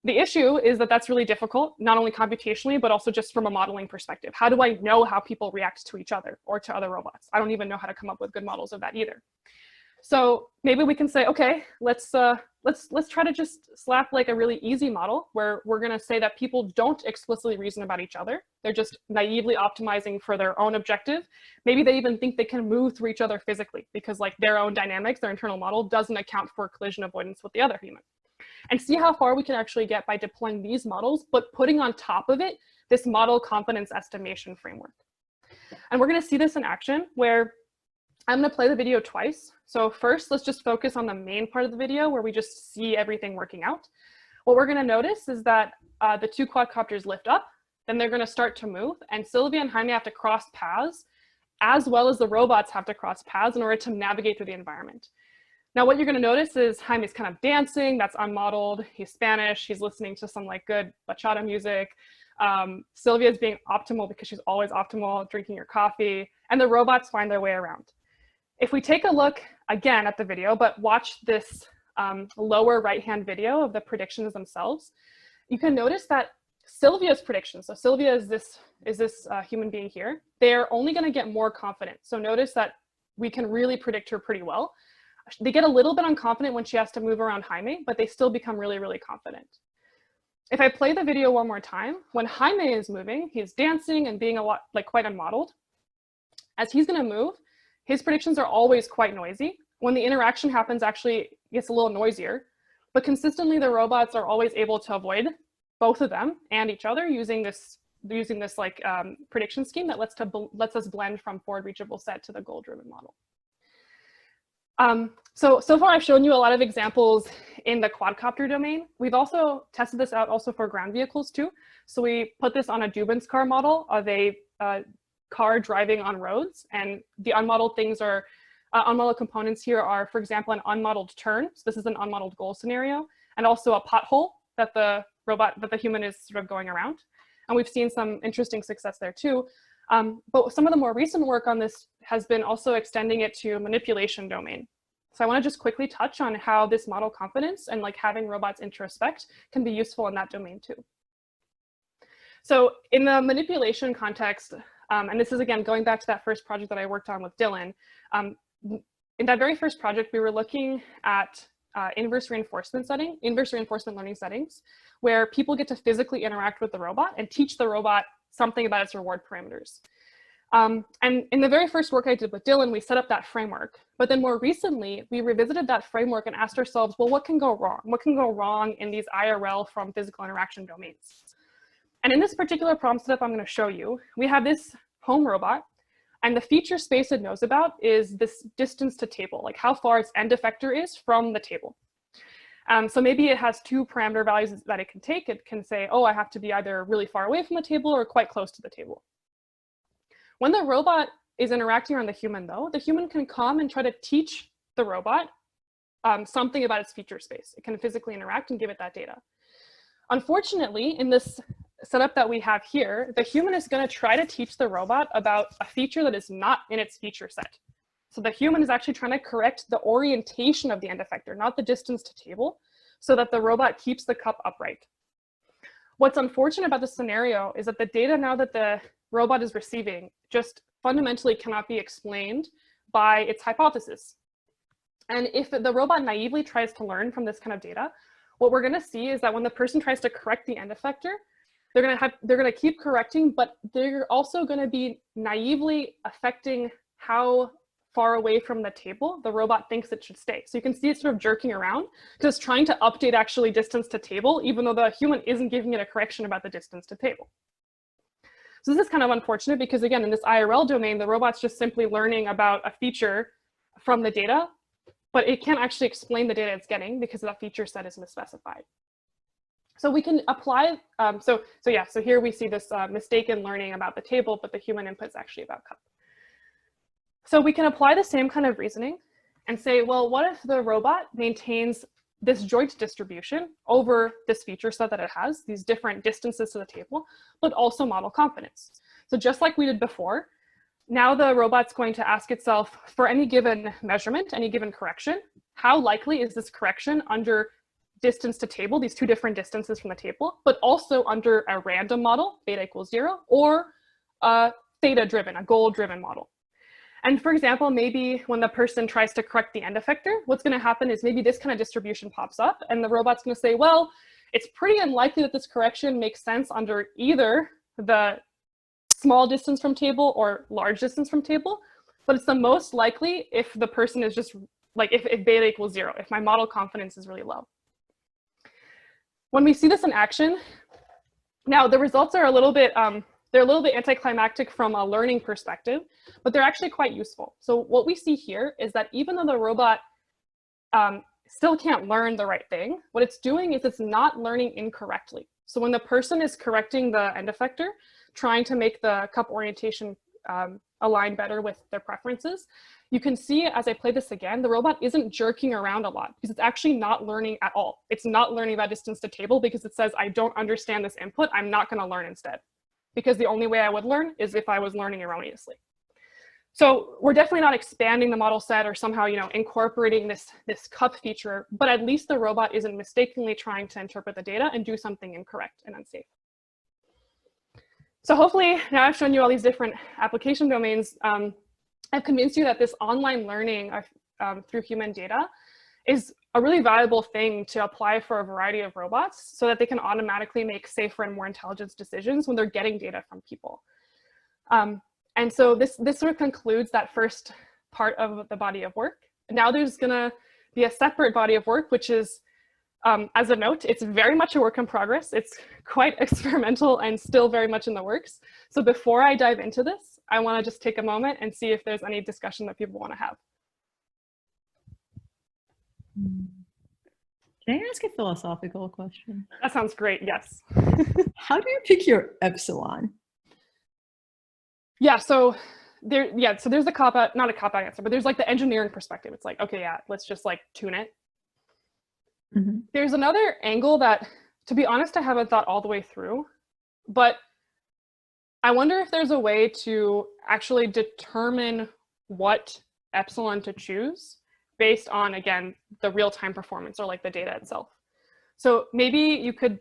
the issue is that that's really difficult, not only computationally, but also just from a modeling perspective. How do I know how people react to each other or to other robots? I don't even know how to come up with good models of that either. So maybe we can say, okay, let's try to just slap like a really easy model where we're going to say that people don't explicitly reason about each other. They're just naively optimizing for their own objective. Maybe they even think they can move through each other physically because like their own dynamics, their internal model doesn't account for collision avoidance with the other human. And see how far we can actually get by deploying these models, but putting on top of it this model confidence estimation framework. And we're going to see this in action where I'm going to play the video twice. So first, let's just focus on the main part of the video where we just see everything working out. What we're going to notice is that the 2 quadcopters lift up, then they're going to start to move, and Sylvia and Jaime have to cross paths, as well as the robots have to cross paths in order to navigate through the environment. Now, what you're going to notice is Jaime's kind of dancing. That's unmodeled. He's Spanish. He's listening to some like good bachata music. Sylvia's being optimal because she's always optimal, drinking her coffee, and the robots find their way around. If we take a look again at the video, but watch this lower right-hand video of the predictions themselves, you can notice that Sylvia's predictions, so Sylvia is this human being here, they're only going to get more confident. So notice that we can really predict her pretty well. They get a little bit unconfident when she has to move around Jaime, but they still become really, really confident. If I play the video one more time, when Jaime is moving, he's dancing and being a lot like quite unmodeled. As he's going to move, his predictions are always quite noisy. When the interaction happens, actually it gets a little noisier, but consistently the robots are always able to avoid both of them and each other using this like prediction scheme that lets us blend from forward reachable set to the goal-driven model. So far I've shown you a lot of examples in the quadcopter domain. We've also tested this out also for ground vehicles too. So we put this on a Dubin's car model of a car driving on roads, and the unmodeled things are, unmodeled components here are, for example, an unmodeled turn. So this is an unmodeled goal scenario, and also a pothole that the human is sort of going around. And we've seen some interesting success there too. But some of the more recent work on this has been also extending it to manipulation domain. So I want to just quickly touch on how this model confidence and like having robots introspect can be useful in that domain too. So in the manipulation context, and this is again going back to that first project that I worked on with Dylan, in that very first project we were looking at inverse reinforcement learning settings, where people get to physically interact with the robot and teach the robot something about its reward parameters. And in the very first work I did with Dylan, we set up that framework. But then more recently, we revisited that framework and asked ourselves, well, what can go wrong? What can go wrong in these IRL from physical interaction domains? And in this particular problem setup I'm going to show you, we have this home robot, and the feature space it knows about is this distance to table, like how far its end effector is from the table. So maybe it has two parameter values that it can take. It can say, oh, I have to be either really far away from the table or quite close to the table. When the robot is interacting around the human, though, the human can come and try to teach the robot something about its feature space. It can physically interact and give it that data. Unfortunately, in this setup that we have here, the human is going to try to teach the robot about a feature that is not in its feature set. So the human is actually trying to correct the orientation of the end effector, not the distance to table, so that the robot keeps the cup upright. What's unfortunate about this scenario is that the data now that the robot is receiving just fundamentally cannot be explained by its hypothesis. And if the robot naively tries to learn from this kind of data, what we're going to see is that when the person tries to correct the end effector, they're going to keep correcting, but they're also going to be naively affecting how far away from the table the robot thinks it should stay. So you can see it sort of jerking around, just trying to update actually distance to table, even though the human isn't giving it a correction about the distance to table. So this is kind of unfortunate because, again, in this IRL domain, the robot's just simply learning about a feature from the data, but it can't actually explain the data it's getting because that feature set is misspecified. So we can apply, so here we see this mistaken learning about the table, but the human input is actually about cup. So we can apply the same kind of reasoning and say, well, what if the robot maintains this joint distribution over this feature set that it has, these different distances to the table, but also model confidence. So just like we did before, now the robot's going to ask itself, for any given measurement, any given correction, how likely is this correction under distance to table, these two different distances from the table, but also under a random model, beta equals 0, or a theta-driven, a goal-driven model. And for example, maybe when the person tries to correct the end effector, what's going to happen is maybe this kind of distribution pops up and the robot's going to say, well, it's pretty unlikely that this correction makes sense under either the small distance from table or large distance from table, but it's the most likely if the person is just like, if beta equals 0, if my model confidence is really low. When we see this in action, now the results are a little bit, they're a little bit anticlimactic from a learning perspective, but they're actually quite useful. So what we see here is that even though the robot still can't learn the right thing, what it's doing is it's not learning incorrectly. So when the person is correcting the end effector, trying to make the cup orientation align better with their preferences, you can see as I play this again, the robot isn't jerking around a lot because it's actually not learning at all. It's not learning about distance to table because it says, I don't understand this input, I'm not going to learn instead. Because the only way I would learn is if I was learning erroneously. So we're definitely not expanding the model set or somehow, incorporating this cup feature, but at least the robot isn't mistakenly trying to interpret the data and do something incorrect and unsafe. So hopefully now I've shown you all these different application domains. I've convinced you that this online learning through human data is a really valuable thing to apply for a variety of robots so that they can automatically make safer and more intelligent decisions when they're getting data from people. And so this sort of concludes that first part of the body of work. Now there's gonna be a separate body of work, which is, as a note, it's very much a work in progress. It's quite experimental and still very much in the works. So before I dive into this, I wanna just take a moment and see if there's any discussion that people wanna have. Can I ask a philosophical question? That sounds great. Yes. How do you pick your epsilon? Yeah. So there's a cop out, not a cop out answer, but there's like the engineering perspective. It's like, okay, yeah, let's just like tune it. Mm-hmm. There's another angle that, to be honest, I haven't thought all the way through, but I wonder if there's a way to actually determine what epsilon to choose based on, again, the real-time performance or like the data itself. So maybe you could,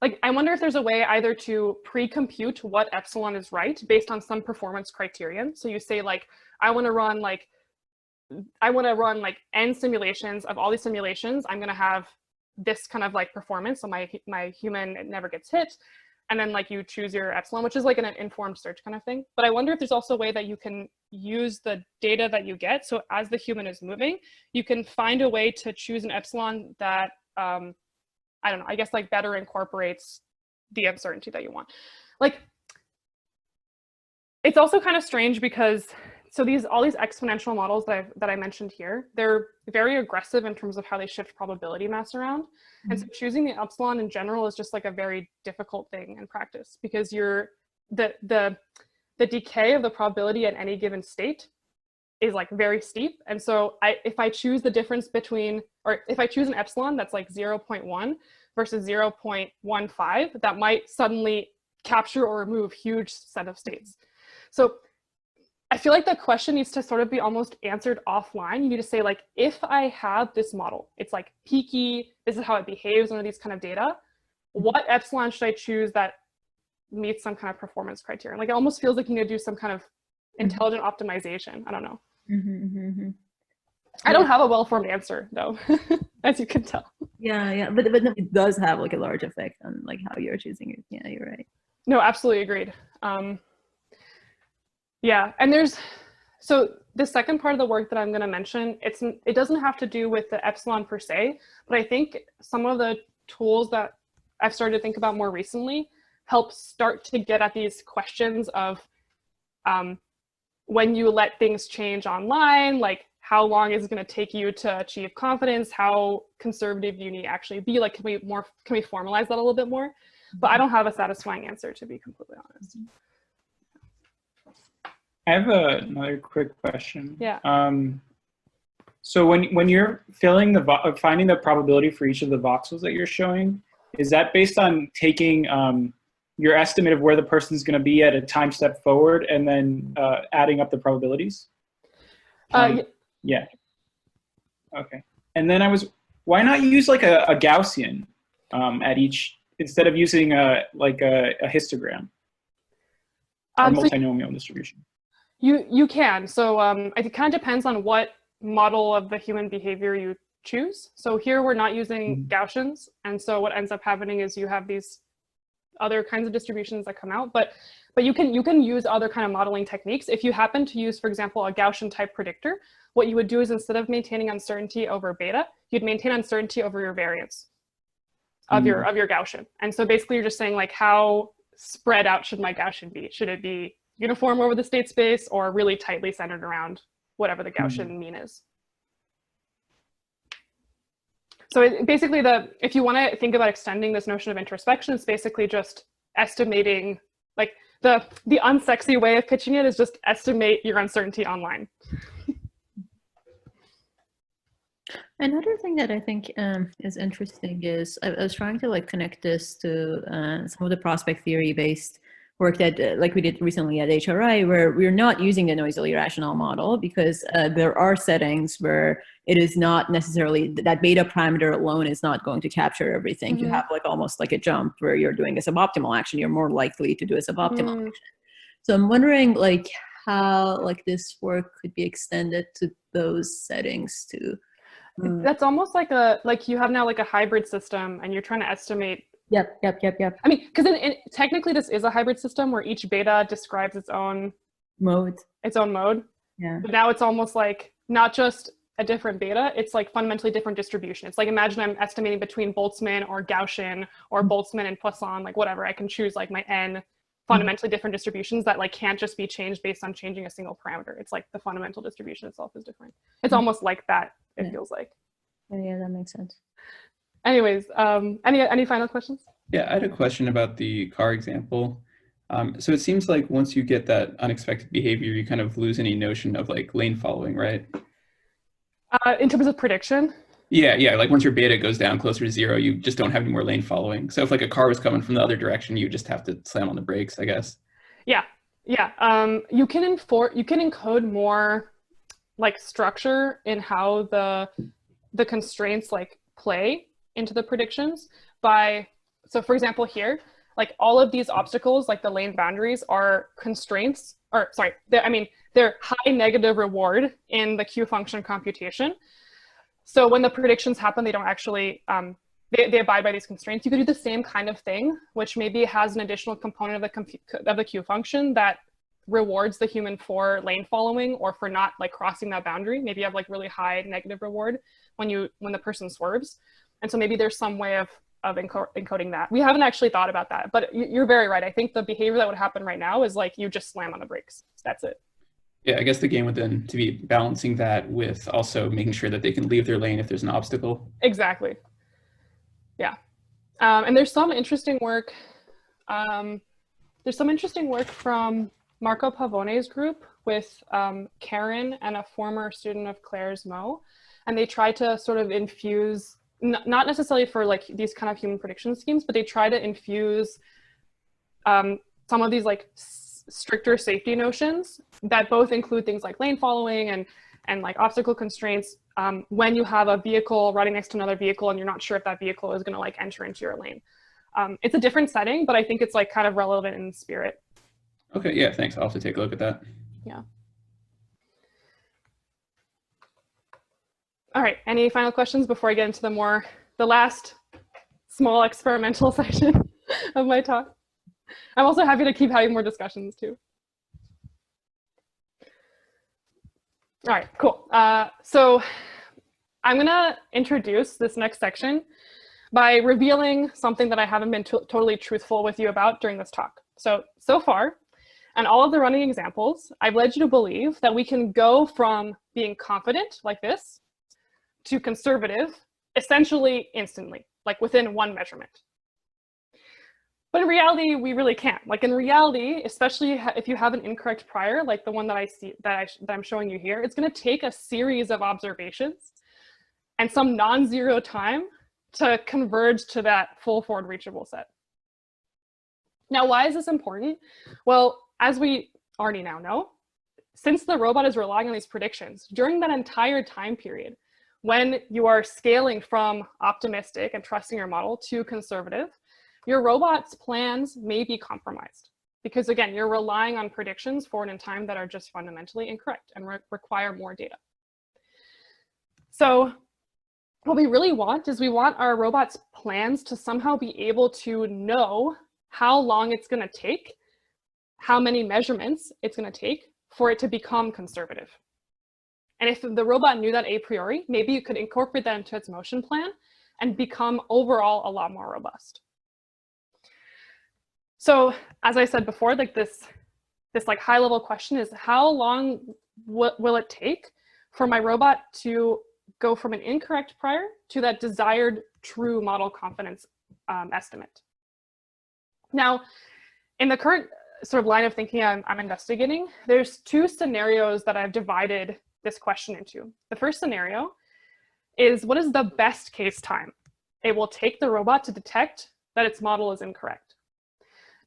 like, I wonder if there's a way either to pre-compute what epsilon is right based on some performance criterion. So you say like, I want to run like n simulations. Of all these simulations, I'm going to have this kind of like performance. So my human never gets hit. And then like you choose your epsilon, which is like an informed search kind of thing. But I wonder if there's also a way that you can use the data that you get. So as the human is moving, you can find a way to choose an epsilon that, I don't know, I guess like better incorporates the uncertainty that you want. Like, it's also kind of strange because, so all these exponential models that I mentioned here, they're very aggressive in terms of how they shift probability mass around. Mm-hmm. And so choosing the epsilon in general is just like a very difficult thing in practice, because the decay of the probability at any given state is like very steep. And so if I choose the difference between, or if I choose an epsilon that's like 0.1 versus 0.15, that might suddenly capture or remove huge set of states. So I feel like the question needs to sort of be almost answered offline. You need to say like, if I have this model, it's like peaky, this is how it behaves under these kind of data, what epsilon should I choose that meets some kind of performance criterion? Like, it almost feels like you need to do some kind of intelligent optimization. I don't know. I don't have a well-formed answer though, as you can tell. Yeah, but it does have like a large effect on like how you're choosing it. Yeah, you're right. No, absolutely agreed. Yeah, and so the second part of the work that I'm going to mention, it doesn't have to do with the epsilon per se, but I think some of the tools that I've started to think about more recently help start to get at these questions of when you let things change online, like how long is it going to take you to achieve confidence? How conservative do you need to actually be? Like, can we formalize that a little bit more? But I don't have a satisfying answer, to be completely honest. I have another quick question. Yeah. So when you're finding the probability for each of the voxels that you're showing, is that based on taking your estimate of where the person's going to be at a time step forward and then adding up the probabilities? Yeah. Okay. And then why not use like a Gaussian at each, instead of using a histogram or multinomial distribution? You can. So it kind of depends on what model of the human behavior you choose. So here we're not using Gaussians. And so what ends up happening is you have these other kinds of distributions that come out. But you can use other kind of modeling techniques. If you happen to use, for example, a Gaussian type predictor, what you would do is, instead of maintaining uncertainty over beta, you'd maintain uncertainty over your variance of your Gaussian. And so basically you're just saying like, how spread out should my Gaussian be? Should it be uniform over the state space or really tightly centered around whatever the Gaussian mean is? So basically if you want to think about extending this notion of introspection, it's basically just estimating, like the unsexy way of pitching it is just estimate your uncertainty online. Another thing that I think is interesting is I was trying to like connect this to some of the prospect theory based work that like we did recently at HRI, where we're not using the noisily rational model because there are settings where it is not necessarily, that beta parameter alone is not going to capture everything. You have like almost like a jump where you're doing a suboptimal action, you're more likely to do a suboptimal action. So I'm wondering like how like this work could be extended to those settings too. That's almost like you have now like a hybrid system and you're trying to estimate. Yep. I mean, because technically this is a hybrid system where each beta describes its own mode. Yeah. But now it's almost like not just a different beta, it's like fundamentally different distribution. It's like, imagine I'm estimating between Boltzmann or Gaussian or Boltzmann and Poisson, like whatever. I can choose like my n fundamentally different distributions that like can't just be changed based on changing a single parameter. It's like the fundamental distribution itself is different. It's almost like that, it feels like. Yeah, that makes sense. Anyways, any final questions? Yeah, I had a question about the car example. So it seems like once you get that unexpected behavior, you kind of lose any notion of like lane following, right? In terms of prediction? Yeah, like once your beta goes down closer to 0, you just don't have any more lane following. So if like a car was coming from the other direction, you just have to slam on the brakes, I guess. Yeah. You can encode more like structure in how the constraints like play into the predictions by, so for example here, like all of these obstacles, like the lane boundaries are constraints, or sorry, they're high negative reward in the Q function computation. So when the predictions happen, they don't actually, they abide by these constraints. You could do the same kind of thing, which maybe has an additional component of the Q function that rewards the human for lane following or for not like crossing that boundary. Maybe you have like really high negative reward when the person swerves. And so maybe there's some way of encoding that. We haven't actually thought about that, but you're very right. I think the behavior that would happen right now is like you just slam on the brakes. That's it. Yeah, I guess the game would then to be balancing that with also making sure that they can leave their lane if there's an obstacle. Exactly. Yeah. And there's some interesting work. There's some interesting work from Marco Pavone's group with Karen and a former student of Claire's Mo. And they try to sort of infuse, not necessarily for like these kind of human prediction schemes, but they try to infuse some of these like stricter safety notions that both include things like lane following and like obstacle constraints when you have a vehicle running next to another vehicle and you're not sure if that vehicle is going to like enter into your lane. It's a different setting, but I think it's like kind of relevant in spirit. Okay, yeah, thanks. I'll have to take a look at that. Yeah. All right, any final questions before I get into the last small experimental section of my talk? I'm also happy to keep having more discussions too. All right, cool. So I'm gonna introduce this next section by revealing something that I haven't been totally truthful with you about during this talk. So far, and all of the running examples, I've led you to believe that we can go from being confident like this to conservative essentially instantly, like within one measurement. But in reality, we really can't. Like in reality, especially if you have an incorrect prior, like the one that I'm showing you here, it's going to take a series of observations and some non-zero time to converge to that full forward reachable set. Now, why is this important? Well, as we already now know, since the robot is relying on these predictions, during that entire time period, when you are scaling from optimistic and trusting your model to conservative, your robot's plans may be compromised because, again, you're relying on predictions forward in time that are just fundamentally incorrect and require more data. So what we really want is we want our robot's plans to somehow be able to know how long it's going to take, how many measurements it's going to take for it to become conservative. And if the robot knew that a priori, maybe you could incorporate that into its motion plan and become overall a lot more robust. So as I said before, like this like high level question is how long will it take for my robot to go from an incorrect prior to that desired true model confidence estimate? Now, in the current sort of line of thinking I'm investigating, there's two scenarios that I've divided this question into. The first scenario is what is the best case time it will take the robot to detect that its model is incorrect?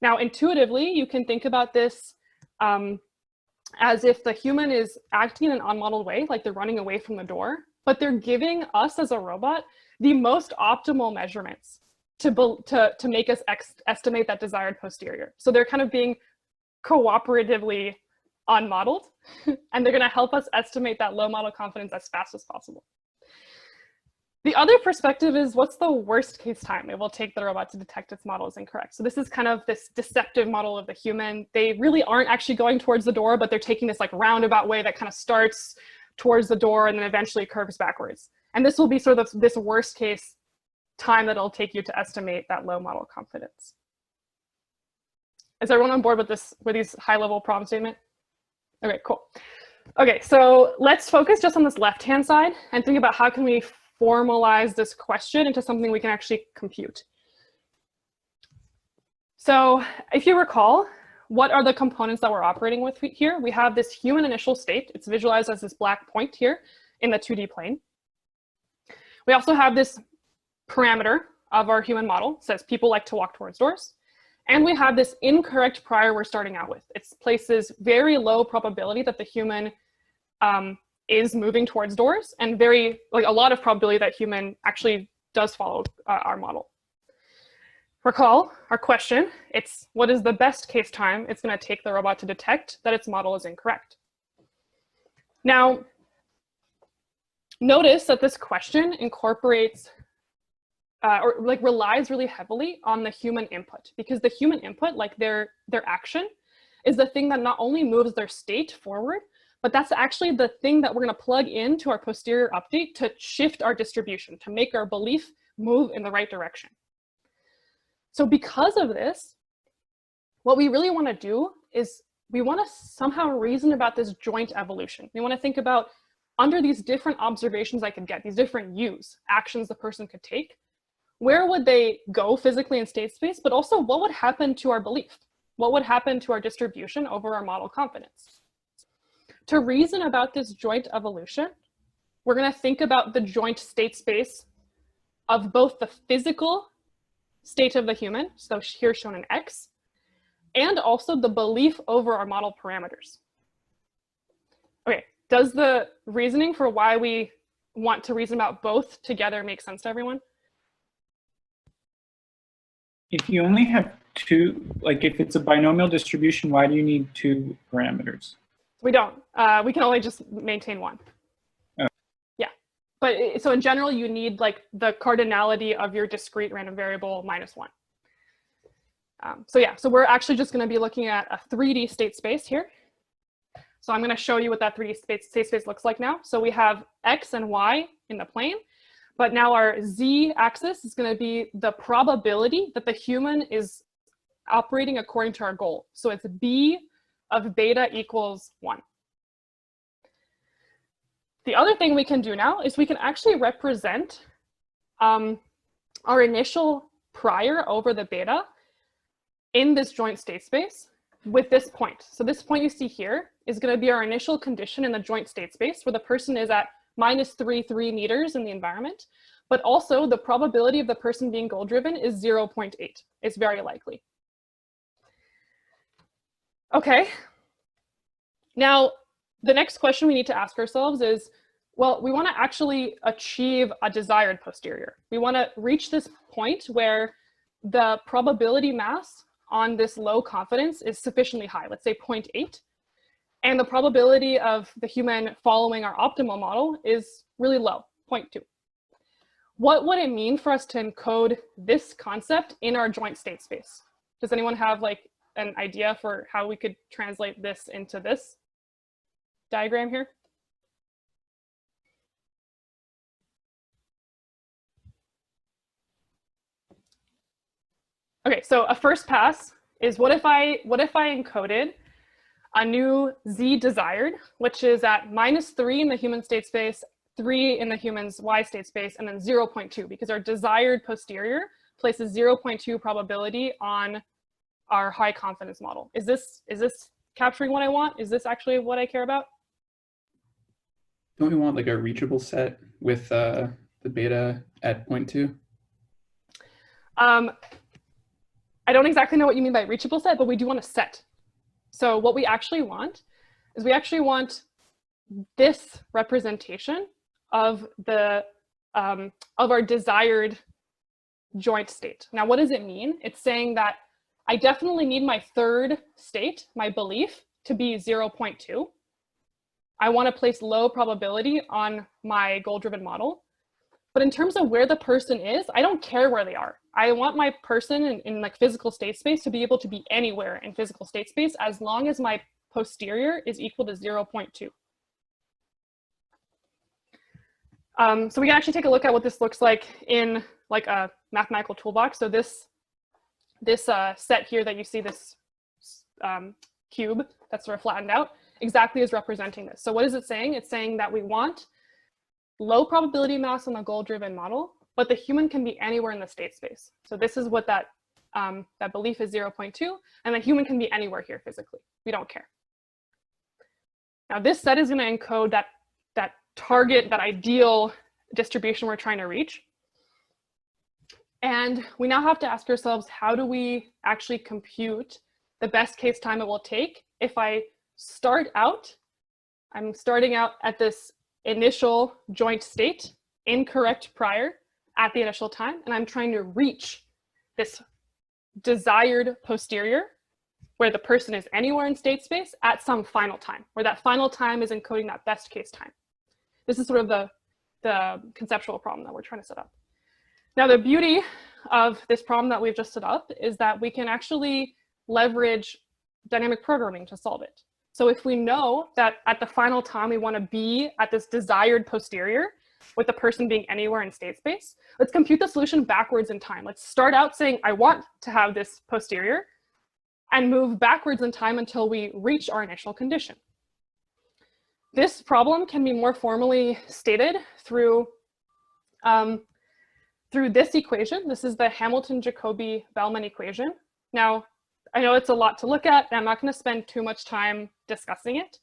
Now, intuitively, you can think about this as if the human is acting in an unmodeled way, like they're running away from the door, but they're giving us as a robot the most optimal measurements to make us estimate that desired posterior. So they're kind of being cooperatively unmodeled, and they're going to help us estimate that low model confidence as fast as possible. The other perspective is what's the worst case time it will take the robot to detect its model is incorrect. So this is kind of this deceptive model of the human. They really aren't actually going towards the door, but they're taking this like roundabout way that kind of starts towards the door and then eventually curves backwards. And this will be sort of this worst case time that it'll take you to estimate that low model confidence. Is everyone on board with these high level problem statement? Okay, cool. Okay, so let's focus just on this left-hand side and think about how can we formalize this question into something we can actually compute. So if you recall, what are the components that we're operating with here? We have this human initial state. It's visualized as this black point here in the 2D plane. We also have this parameter of our human model. It says people like to walk towards doors. And we have this incorrect prior we're starting out with. It places very low probability that the human is moving towards doors, and a lot of probability that human actually does follow our model. Recall our question, it's what is the best case time it's going to take the robot to detect that its model is incorrect. Now, notice that this question incorporates or relies really heavily on the human input, because the human input, like their action, is the thing that not only moves their state forward, but that's actually the thing that we're going to plug into our posterior update to shift our distribution, to make our belief move in the right direction. So because of this, what we really want to do is we want to somehow reason about this joint evolution. We want to think about, under these different observations I could get, these different U's, actions the person could take, where would they go physically in state space, but also what would happen to our belief? What would happen to our distribution over our model confidence? To reason about this joint evolution, we're going to think about the joint state space of both the physical state of the human, so here shown in X, and also the belief over our model parameters. Okay, does the reasoning for why we want to reason about both together make sense to everyone? If you only have two, like if it's a binomial distribution, why do you need two parameters? We don't. We can only just maintain one. Oh. Yeah. But so in general, you need like the cardinality of your discrete random variable minus one. So yeah, so we're actually just going to be looking at a 3D state space here. So I'm going to show you what that 3D state space looks like now. So we have X and Y in the plane. But now our Z axis is going to be the probability that the human is operating according to our goal. So it's B of beta equals 1. The other thing we can do now is we can actually represent our initial prior over the beta in this joint state space with this point. So this point you see here is going to be our initial condition in the joint state space where the person is at -3 meters in the environment, but also the probability of the person being goal-driven is 0.8. It's very likely. Okay. Now, the next question we need to ask ourselves is, well, we want to actually achieve a desired posterior. We want to reach this point where the probability mass on this low confidence is sufficiently high, let's say 0.8. And the probability of the human following our optimal model is really low, 0.2. What would it mean for us to encode this concept in our joint state space? Does anyone have like an idea for how we could translate this into this diagram here? Okay, so a first pass is what if I encoded a new Z desired, which is at -3 in the human state space, 3 in the human's Y state space, and then 0.2, because our desired posterior places 0.2 probability on our high confidence model. Is this capturing what I want? Is this actually what I care about? Don't we want like a reachable set with the beta at 0.2? I don't exactly know what you mean by reachable set, but we do want a set. So what we actually want is we actually want this representation of the of our desired joint state. Now, what does it mean? It's saying that I definitely need my third state, my belief, to be 0.2. I want to place low probability on my goal-driven model. But in terms of where the person is, I don't care where they are. I want my person in like physical state space to be able to be anywhere in physical state space as long as my posterior is equal to 0.2. So we can actually take a look at what this looks like in like a mathematical toolbox. So this set here that you see, this cube that's sort of flattened out, exactly is representing this. So what is it saying? It's saying that we want low probability mass on the goal-driven model, but the human can be anywhere in the state space. So this is what that belief is 0.2, and the human can be anywhere here physically. We don't care. Now this set is going to encode that target, that ideal distribution we're trying to reach. And we now have to ask ourselves, how do we actually compute the best case time it will take if I'm starting out at this initial joint state, incorrect prior at the initial time, and I'm trying to reach this desired posterior where the person is anywhere in state space at some final time, where that final time is encoding that best case time. This is sort of the conceptual problem that we're trying to set up. Now, the beauty of this problem that we've just set up is that we can actually leverage dynamic programming to solve it. So if we know that at the final time we want to be at this desired posterior with the person being anywhere in state space, let's compute the solution backwards in time. Let's start out saying, I want to have this posterior, and move backwards in time until we reach our initial condition. This problem can be more formally stated through this equation. This is the Hamilton-Jacobi-Bellman equation. Now, I know it's a lot to look at, and I'm not going to spend too much time discussing it.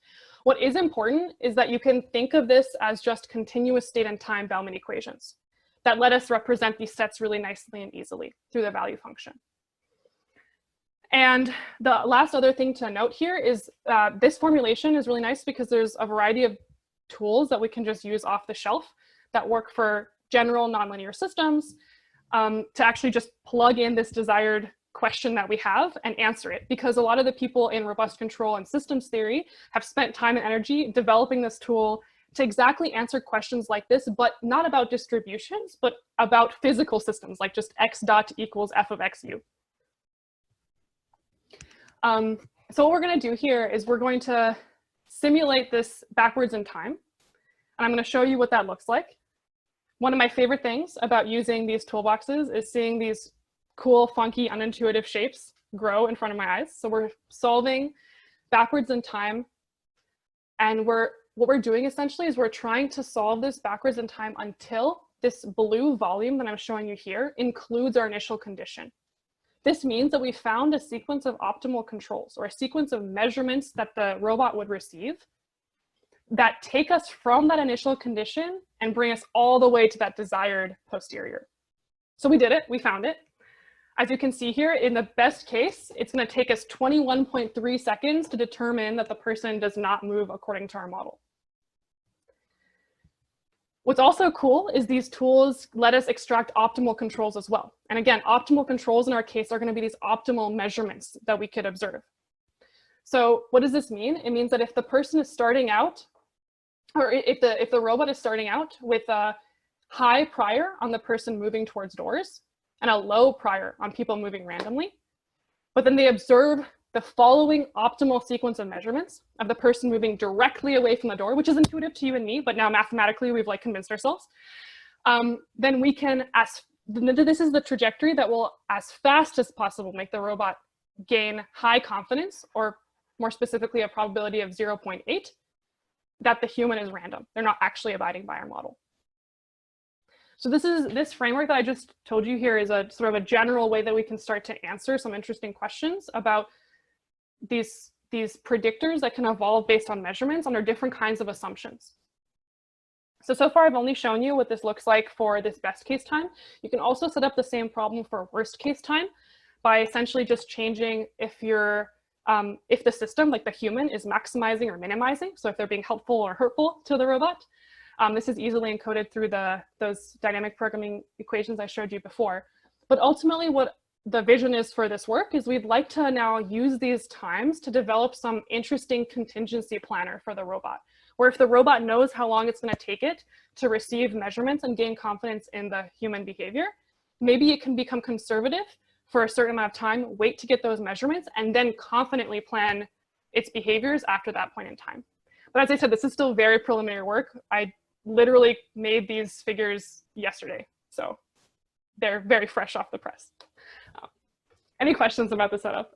What is important is that you can think of this as just continuous state and time Bellman equations that let us represent these sets really nicely and easily through the value function. And the last other thing to note here is this formulation is really nice because there's a variety of tools that we can just use off the shelf that work for general nonlinear systems to actually just plug in this desired question that we have and answer it, because a lot of the people in robust control and systems theory have spent time and energy developing this tool to exactly answer questions like this, but not about distributions, but about physical systems, like just x dot equals f of xu. So what we're going to do here is we're going to simulate this backwards in time, and I'm going to show you what that looks like. One of my favorite things about using these toolboxes is seeing these cool, funky, unintuitive shapes grow in front of my eyes. So we're solving backwards in time, and what we're doing essentially is we're trying to solve this backwards in time until this blue volume that I'm showing you here includes our initial condition. This means that we found a sequence of optimal controls, or a sequence of measurements that the robot would receive that take us from that initial condition and bring us all the way to that desired posterior. So we did it, we found it. As you can see here, in the best case, it's going to take us 21.3 seconds to determine that the person does not move according to our model. What's also cool is these tools let us extract optimal controls as well. And again, optimal controls in our case are going to be these optimal measurements that we could observe. So what does this mean? It means that if the person is starting out, or if the robot is starting out with a high prior on the person moving towards doors and a low prior on people moving randomly, but then they observe the following optimal sequence of measurements of the person moving directly away from the door, which is intuitive to you and me, but now mathematically we've like convinced ourselves, then we can, this is the trajectory that will, as fast as possible, make the robot gain high confidence, or more specifically, a probability of 0.8, that the human is random. They're not actually abiding by our model. So this framework that I just told you here is a sort of a general way that we can start to answer some interesting questions about these predictors that can evolve based on measurements under different kinds of assumptions. So far I've only shown you what this looks like for this best case time. You can also set up the same problem for worst case time by essentially just changing if the system, like the human, is maximizing or minimizing. So if they're being helpful or hurtful to the robot. This is easily encoded through those dynamic programming equations I showed you before. But ultimately what the vision is for this work is we'd like to now use these times to develop some interesting contingency planner for the robot, where if the robot knows how long it's going to take it to receive measurements and gain confidence in the human behavior, maybe it can become conservative for a certain amount of time, wait to get those measurements, and then confidently plan its behaviors after that point in time. But as I said, this is still very preliminary work. I literally made these figures yesterday, so they're very fresh off the press. Any questions about the setup?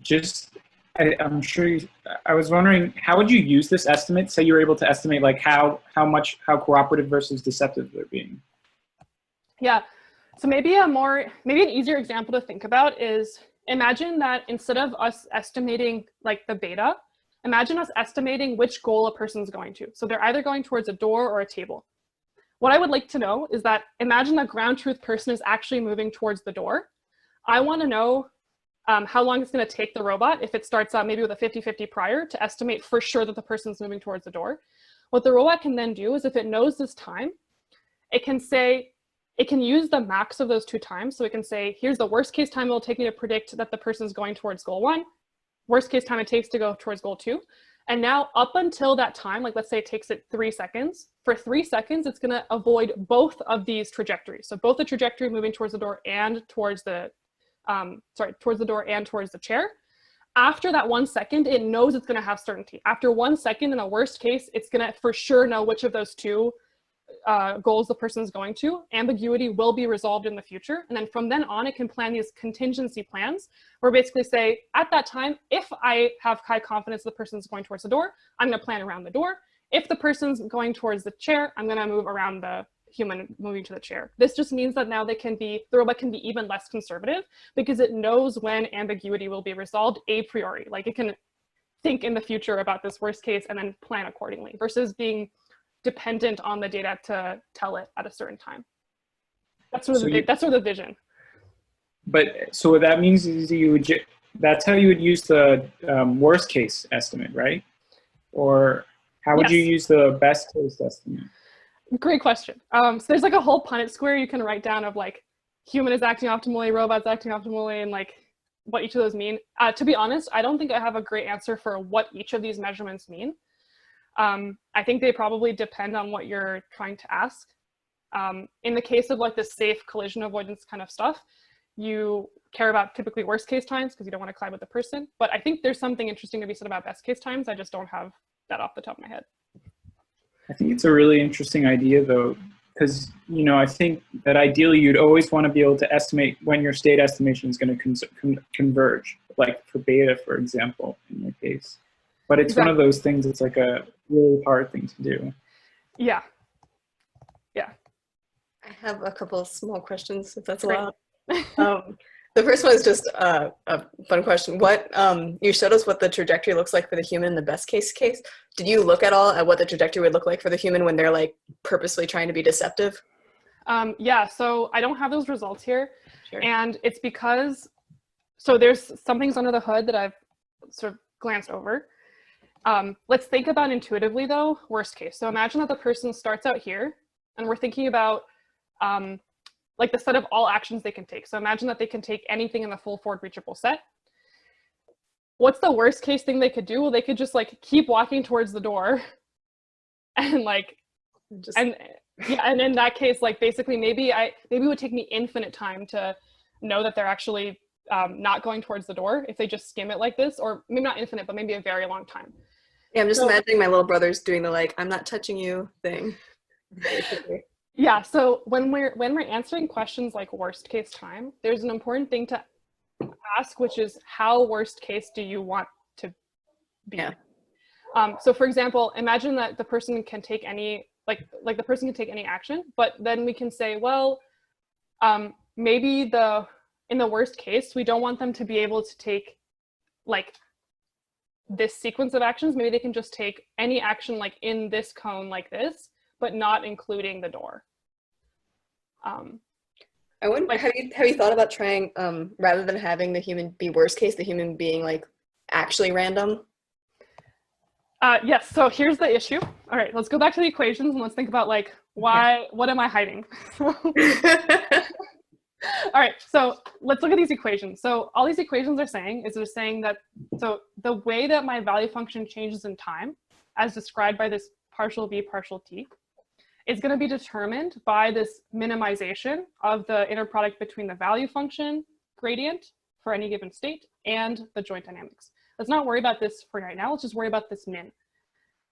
Just I'm sure I was wondering, how would you use this estimate? Say you were able to estimate like how cooperative versus deceptive they're being. Yeah, so maybe an easier example to think about is, imagine that instead of us estimating like the beta, imagine us estimating which goal a person's going to. So they're either going towards a door or a table. What I would like to know is that, imagine the ground truth person is actually moving towards the door. I want to know how long it's going to take the robot, if it starts out maybe with a 50-50 prior, to estimate for sure that the person's moving towards the door. What the robot can then do is, if it knows this time, it can use the max of those two times. So it can say, here's the worst case time it will take me to predict that the person's going towards goal 1, worst case time it takes to go towards goal 2. And now up until that time, like let's say it takes it 3 seconds, for 3 seconds, it's gonna avoid both of these trajectories. So both the trajectory moving towards the door and towards the, towards the door and towards the chair. After that 1 second, it knows it's gonna have certainty. After 1 second, in the worst case, it's gonna for sure know which of those two goals the person is going to. Ambiguity will be resolved in the future. And then from then on, it can plan these contingency plans where basically say, at that time, if I have high confidence the person's going towards the door, I'm going to plan around the door. If the person's going towards the chair, I'm going to move around the human moving to the chair. This just means that now the robot can be even less conservative because it knows when ambiguity will be resolved a priori. Like it can think in the future about this worst case and then plan accordingly, versus being dependent on the data to tell it at a certain time. That's sort of that's sort of the vision. But so what that means is that's how you would use the worst case estimate, right? Or how would you use the best case estimate? Great question. So there's like a whole Punnett square you can write down of like human is acting optimally, robots acting optimally, and like what each of those mean. To be honest, I don't think I have a great answer for what each of these measurements mean. I think they probably depend on what you're trying to ask. In the case of like the safe collision avoidance kind of stuff, you care about typically worst case times because you don't want to collide with the person. But I think there's something interesting to be said about best case times. I just don't have that off the top of my head. I think it's a really interesting idea though, because, you know, I think that ideally you'd always want to be able to estimate when your state estimation is going to converge, like for beta, for example, in your case. But it's one of those things, it's like a really hard thing to do. Yeah. Yeah. I have a couple of small questions, if that's allowed. The first one is just a fun question. What you showed us what the trajectory looks like for the human in the best case. Did you look at all at what the trajectory would look like for the human when they're like purposely trying to be deceptive? Yeah, so I don't have those results here. Sure. And it's because, so there's some things under the hood that I've sort of glanced over. Let's think about intuitively though, worst case. So imagine that the person starts out here and we're thinking about like the set of all actions they can take. So imagine that they can take anything in the full forward reachable set. What's the worst case thing they could do? Well, they could just like keep walking towards the door and like, and in that case, like basically maybe it would take me infinite time to know that they're actually not going towards the door if they just skim it like this, or maybe not infinite, but maybe a very long time. Yeah, I'm just imagining my little brother's doing the like, I'm not touching you thing. Yeah, so when we're answering questions like worst case time, there's an important thing to ask, which is how worst case do you want to be? Yeah. So for example, imagine that the person can take any, like the person can take any action, but then we can say, well, maybe in the worst case, we don't want them to be able to take like this sequence of actions. Maybe they can just take any action like in this cone like this, but not including the door. I wonder, have you thought about trying, rather than having the human be worst case, the human being like actually random? Yes, so here's the issue. All right, let's go back to the equations and let's think about like, what am I hiding? All right, so let's look at these equations. So all these equations are saying is they're saying that, so the way that my value function changes in time, as described by this partial v partial t, is going to be determined by this minimization of the inner product between the value function gradient for any given state and the joint dynamics. Let's not worry about this for right now. Let's just worry about this min.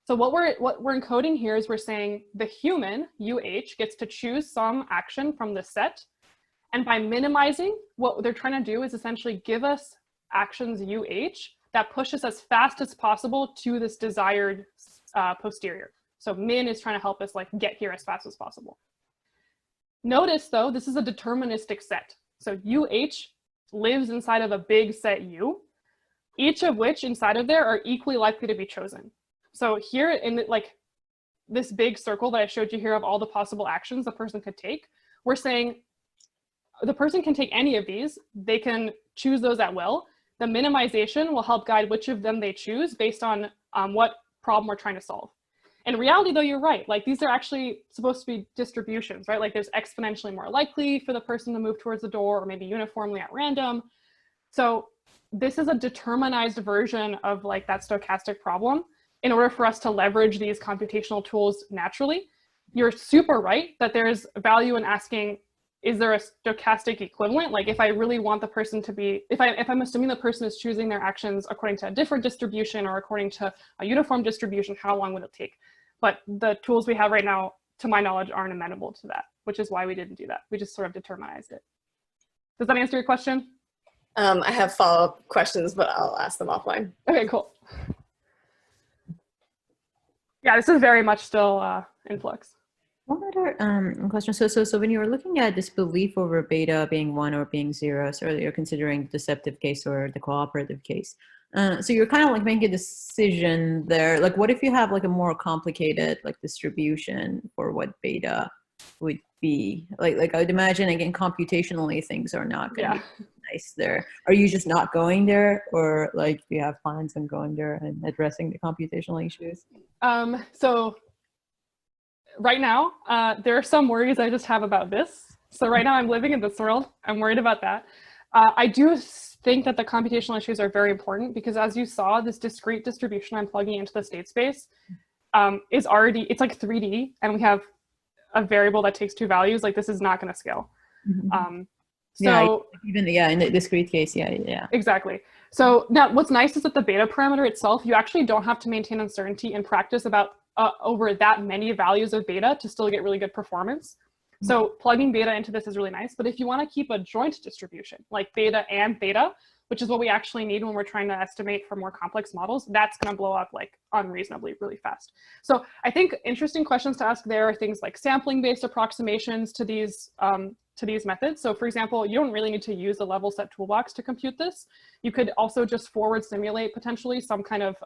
So what we're encoding here is we're saying the human, UH, gets to choose some action from the set. And by minimizing, what they're trying to do is essentially give us actions UH that push us as fast as possible to this desired posterior. So min is trying to help us like get here as fast as possible. Notice though, this is a deterministic set. So UH lives inside of a big set U, each of which inside of there are equally likely to be chosen. So here in like this big circle that I showed you here of all the possible actions the person could take, we're saying the person can take any of these. They can choose those at will. The minimization will help guide which of them they choose based on what problem we're trying to solve. In reality, though, you're right. Like these are actually supposed to be distributions, right? Like there's exponentially more likely for the person to move towards the door or maybe uniformly at random. So this is a determinized version of like that stochastic problem in order for us to leverage these computational tools naturally. You're super right that there's value in asking, is there a stochastic equivalent? Like if I really want the person to be, if I'm assuming the person is choosing their actions according to a different distribution or according to a uniform distribution, how long would it take? But the tools we have right now, to my knowledge, aren't amenable to that, which is why we didn't do that. We just sort of determinized it. Does that answer your question? I have follow-up questions, but I'll ask them offline. Okay, cool. Yeah, this is very much still in flux. One other question. So when you were looking at this belief over beta being 1 or being 0, so you're considering the deceptive case or the cooperative case. So you're kind of like making a decision there. Like, what if you have like a more complicated like distribution for what beta would be? Like I would imagine again computationally things are not going to be nice there. Are you just not going there, or like do you have plans on going there and addressing the computational issues? So right now, there are some worries I just have about this. So right now I'm living in this world. I'm worried about that. I do think that the computational issues are very important because as you saw, this discrete distribution I'm plugging into the state space is already, it's like 3D and we have a variable that takes 2 values. Like this is not going to scale. Mm-hmm. So even in the discrete case, yeah. Exactly. So now what's nice is that the beta parameter itself, you actually don't have to maintain uncertainty in practice about over that many values of beta to still get really good performance. So plugging beta into this is really nice, but if you want to keep a joint distribution, like beta and theta, which is what we actually need when we're trying to estimate for more complex models, that's going to blow up like unreasonably really fast. So I think interesting questions to ask there are things like sampling-based approximations to these methods. So for example, you don't really need to use the level set toolbox to compute this. You could also just forward simulate potentially some kind of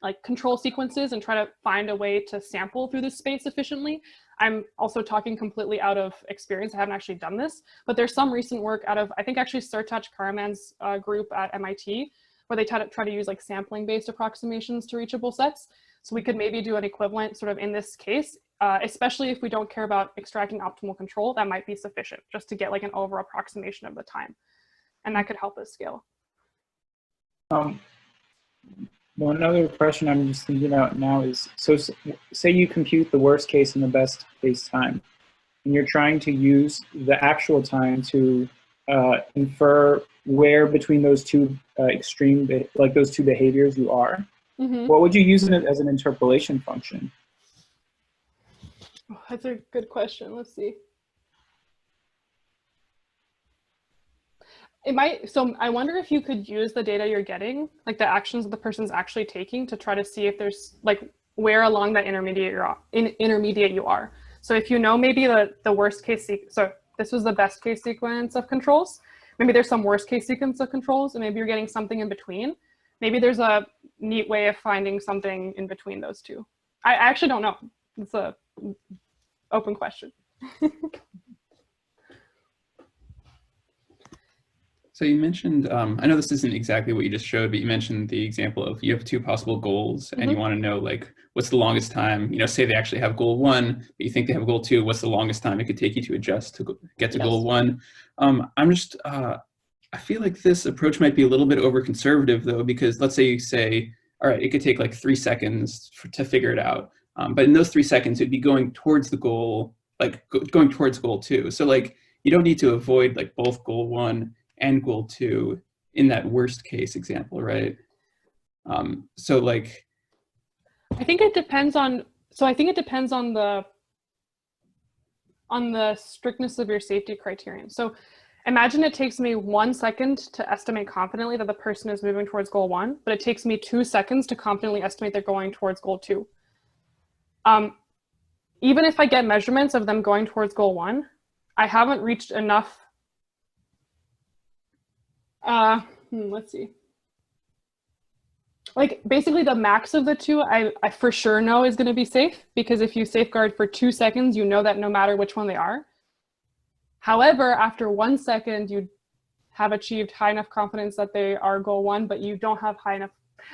like control sequences and try to find a way to sample through this space efficiently. I'm also talking completely out of experience. I haven't actually done this, but there's some recent work out of, I think actually Sertac Karamann's group at MIT, where they try to use like sampling-based approximations to reachable sets. So we could maybe do an equivalent sort of in this case, especially if we don't care about extracting optimal control, that might be sufficient just to get like an over approximation of the time. And that could help us scale. One other question I'm just thinking about now is, so say you compute the worst case and the best case time, and you're trying to use the actual time to infer where between those two extreme, like those two behaviors you are. Mm-hmm. What would you use it as an interpolation function? Oh, that's a good question. Let's see. It might, so I wonder if you could use the data you're getting, like the actions that the person's actually taking, to try to see if there's like where along that intermediate you are. So if you know maybe the worst case sequence, so this was the best case sequence of controls, maybe there's some worst case sequence of controls and maybe you're getting something in between. Maybe there's a neat way of finding something in between those two. I actually don't know. It's a open question. So you mentioned, I know this isn't exactly what you just showed, but you mentioned the example of you have 2 possible goals and you want to know like, what's the longest time, say they actually have goal 1, but you think they have goal 2, what's the longest time it could take you to adjust to get to goal 1? I'm just, I feel like this approach might be a little bit over conservative though, because let's say you say, all right, it could take like 3 seconds to figure it out. But in those 3 seconds, it'd be going towards the goal, like going towards goal 2. So like, you don't need to avoid like both goal 1 and goal 2 in that worst case example, right? So like, I think it depends on, on the strictness of your safety criterion. So Imagine it takes me 1 second to estimate confidently that the person is moving towards goal 1, but it takes me 2 seconds to confidently estimate they're going towards goal 2. Even if I get measurements of them going towards goal 1, I haven't reached enough. Let's see. Like basically the max of the two, I for sure know is going to be safe, because if you safeguard for 2 seconds, you know that no matter which one they are. However, after 1 second, you have achieved high enough confidence that they are goal 1, but you don't have high enough.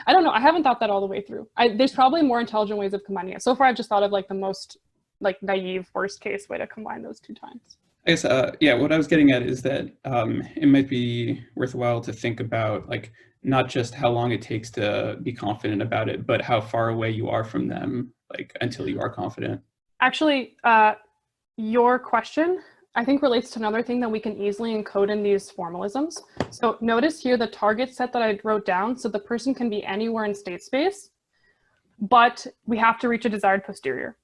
I don't know. I haven't thought that all the way through. There's probably more intelligent ways of combining it. So far, I've just thought of like the most like naive worst case way to combine those 2 times. I guess, yeah, what I was getting at is that it might be worthwhile to think about like not just how long it takes to be confident about it, but how far away you are from them, like until you are confident. Actually, your question, I think, relates to another thing that we can easily encode in these formalisms. So notice here the target set that I wrote down. So the person can be anywhere in state space, but we have to reach a desired posterior.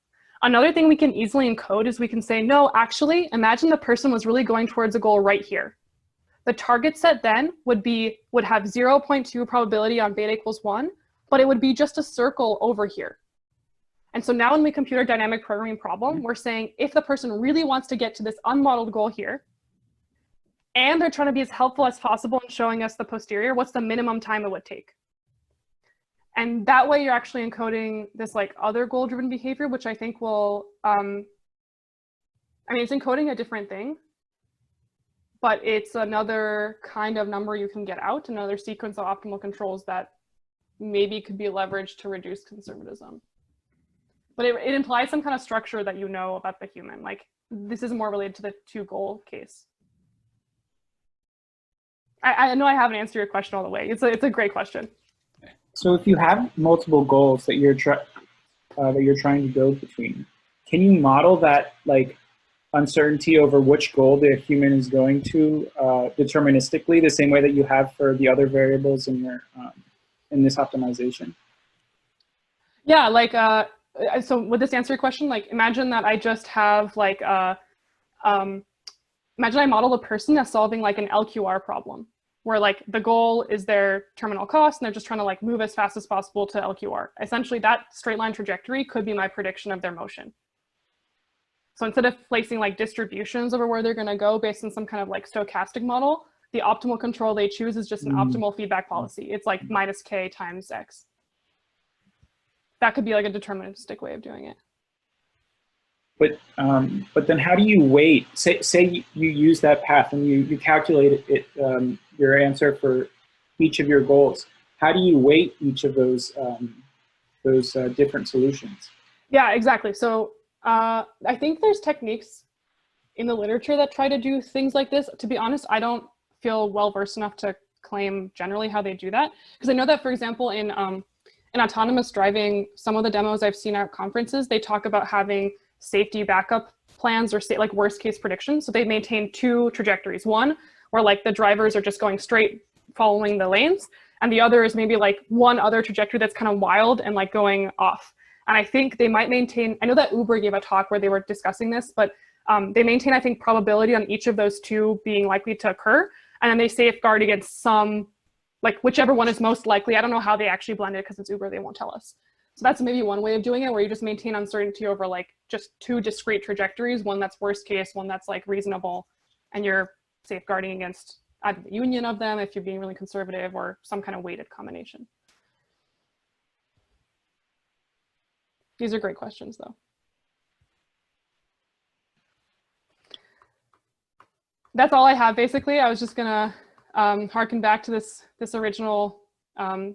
Another thing we can easily encode is we can say, no, actually, imagine the person was really going towards a goal right here. The target set then would have 0.2 probability on beta equals 1, but it would be just a circle over here. And so now when we compute our dynamic programming problem, we're saying if the person really wants to get to this unmodeled goal here, and they're trying to be as helpful as possible in showing us the posterior, what's the minimum time it would take? And that way you're actually encoding this like other goal-driven behavior, which I think will, I mean, it's encoding a different thing, but it's another kind of number you can get out, another sequence of optimal controls that maybe could be leveraged to reduce conservatism. But it implies some kind of structure that you know about the human. Like this is more related to the 2-goal case. I know I haven't answered your question all the way. It's a great question. So if you have multiple goals that you're trying to build between, can you model that like uncertainty over which goal the human is going to deterministically, the same way that you have for the other variables in your in this optimization? Yeah, like so would this answer your question? Like imagine that I just have like imagine I model a person as solving like an LQR problem, where like the goal is their terminal cost and they're just trying to like move as fast as possible to LQR. Essentially that straight line trajectory could be my prediction of their motion. So instead of placing like distributions over where they're going to go based on some kind of like stochastic model, the optimal control they choose is just an optimal feedback policy. It's like minus K times X. That could be like a deterministic way of doing it. But then how do you weight? Say you use that path and you calculate it your answer for each of your goals. How do you weight each of those different solutions? Yeah, exactly. So I think there's techniques in the literature that try to do things like this. To be honest, I don't feel well versed enough to claim generally how they do that, because I know that, for example, in autonomous driving, some of the demos I've seen at conferences, they talk about having safety backup plans or like worst case predictions. So they maintain 2 trajectories. One where like the drivers are just going straight following the lanes, and the other is maybe like one other trajectory that's kind of wild and like going off. And I think they might maintain, I know that Uber gave a talk where they were discussing this, but they maintain, I think, probability on each of those 2 being likely to occur. And then they safeguard against some, like whichever one is most likely. I don't know how they actually blend it because it's Uber, they won't tell us. So that's maybe one way of doing it, where you just maintain uncertainty over like just 2 discrete trajectories, one that's worst case, one that's like reasonable, and you're safeguarding against either the union of them if you're being really conservative or some kind of weighted combination. These are great questions though. That's all I have basically. I was just gonna harken back to this original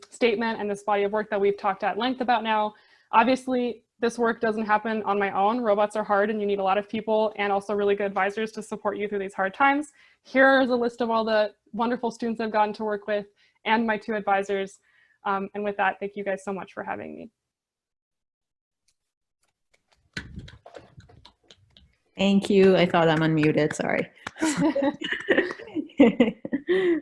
statement and this body of work that we've talked at length about now. Obviously, this work doesn't happen on my own. Robots are hard and you need a lot of people and also really good advisors to support you through these hard times. Here is a list of all the wonderful students I've gotten to work with and my 2 advisors. And with that, thank you guys so much for having me. Thank you. I thought I'm unmuted, sorry.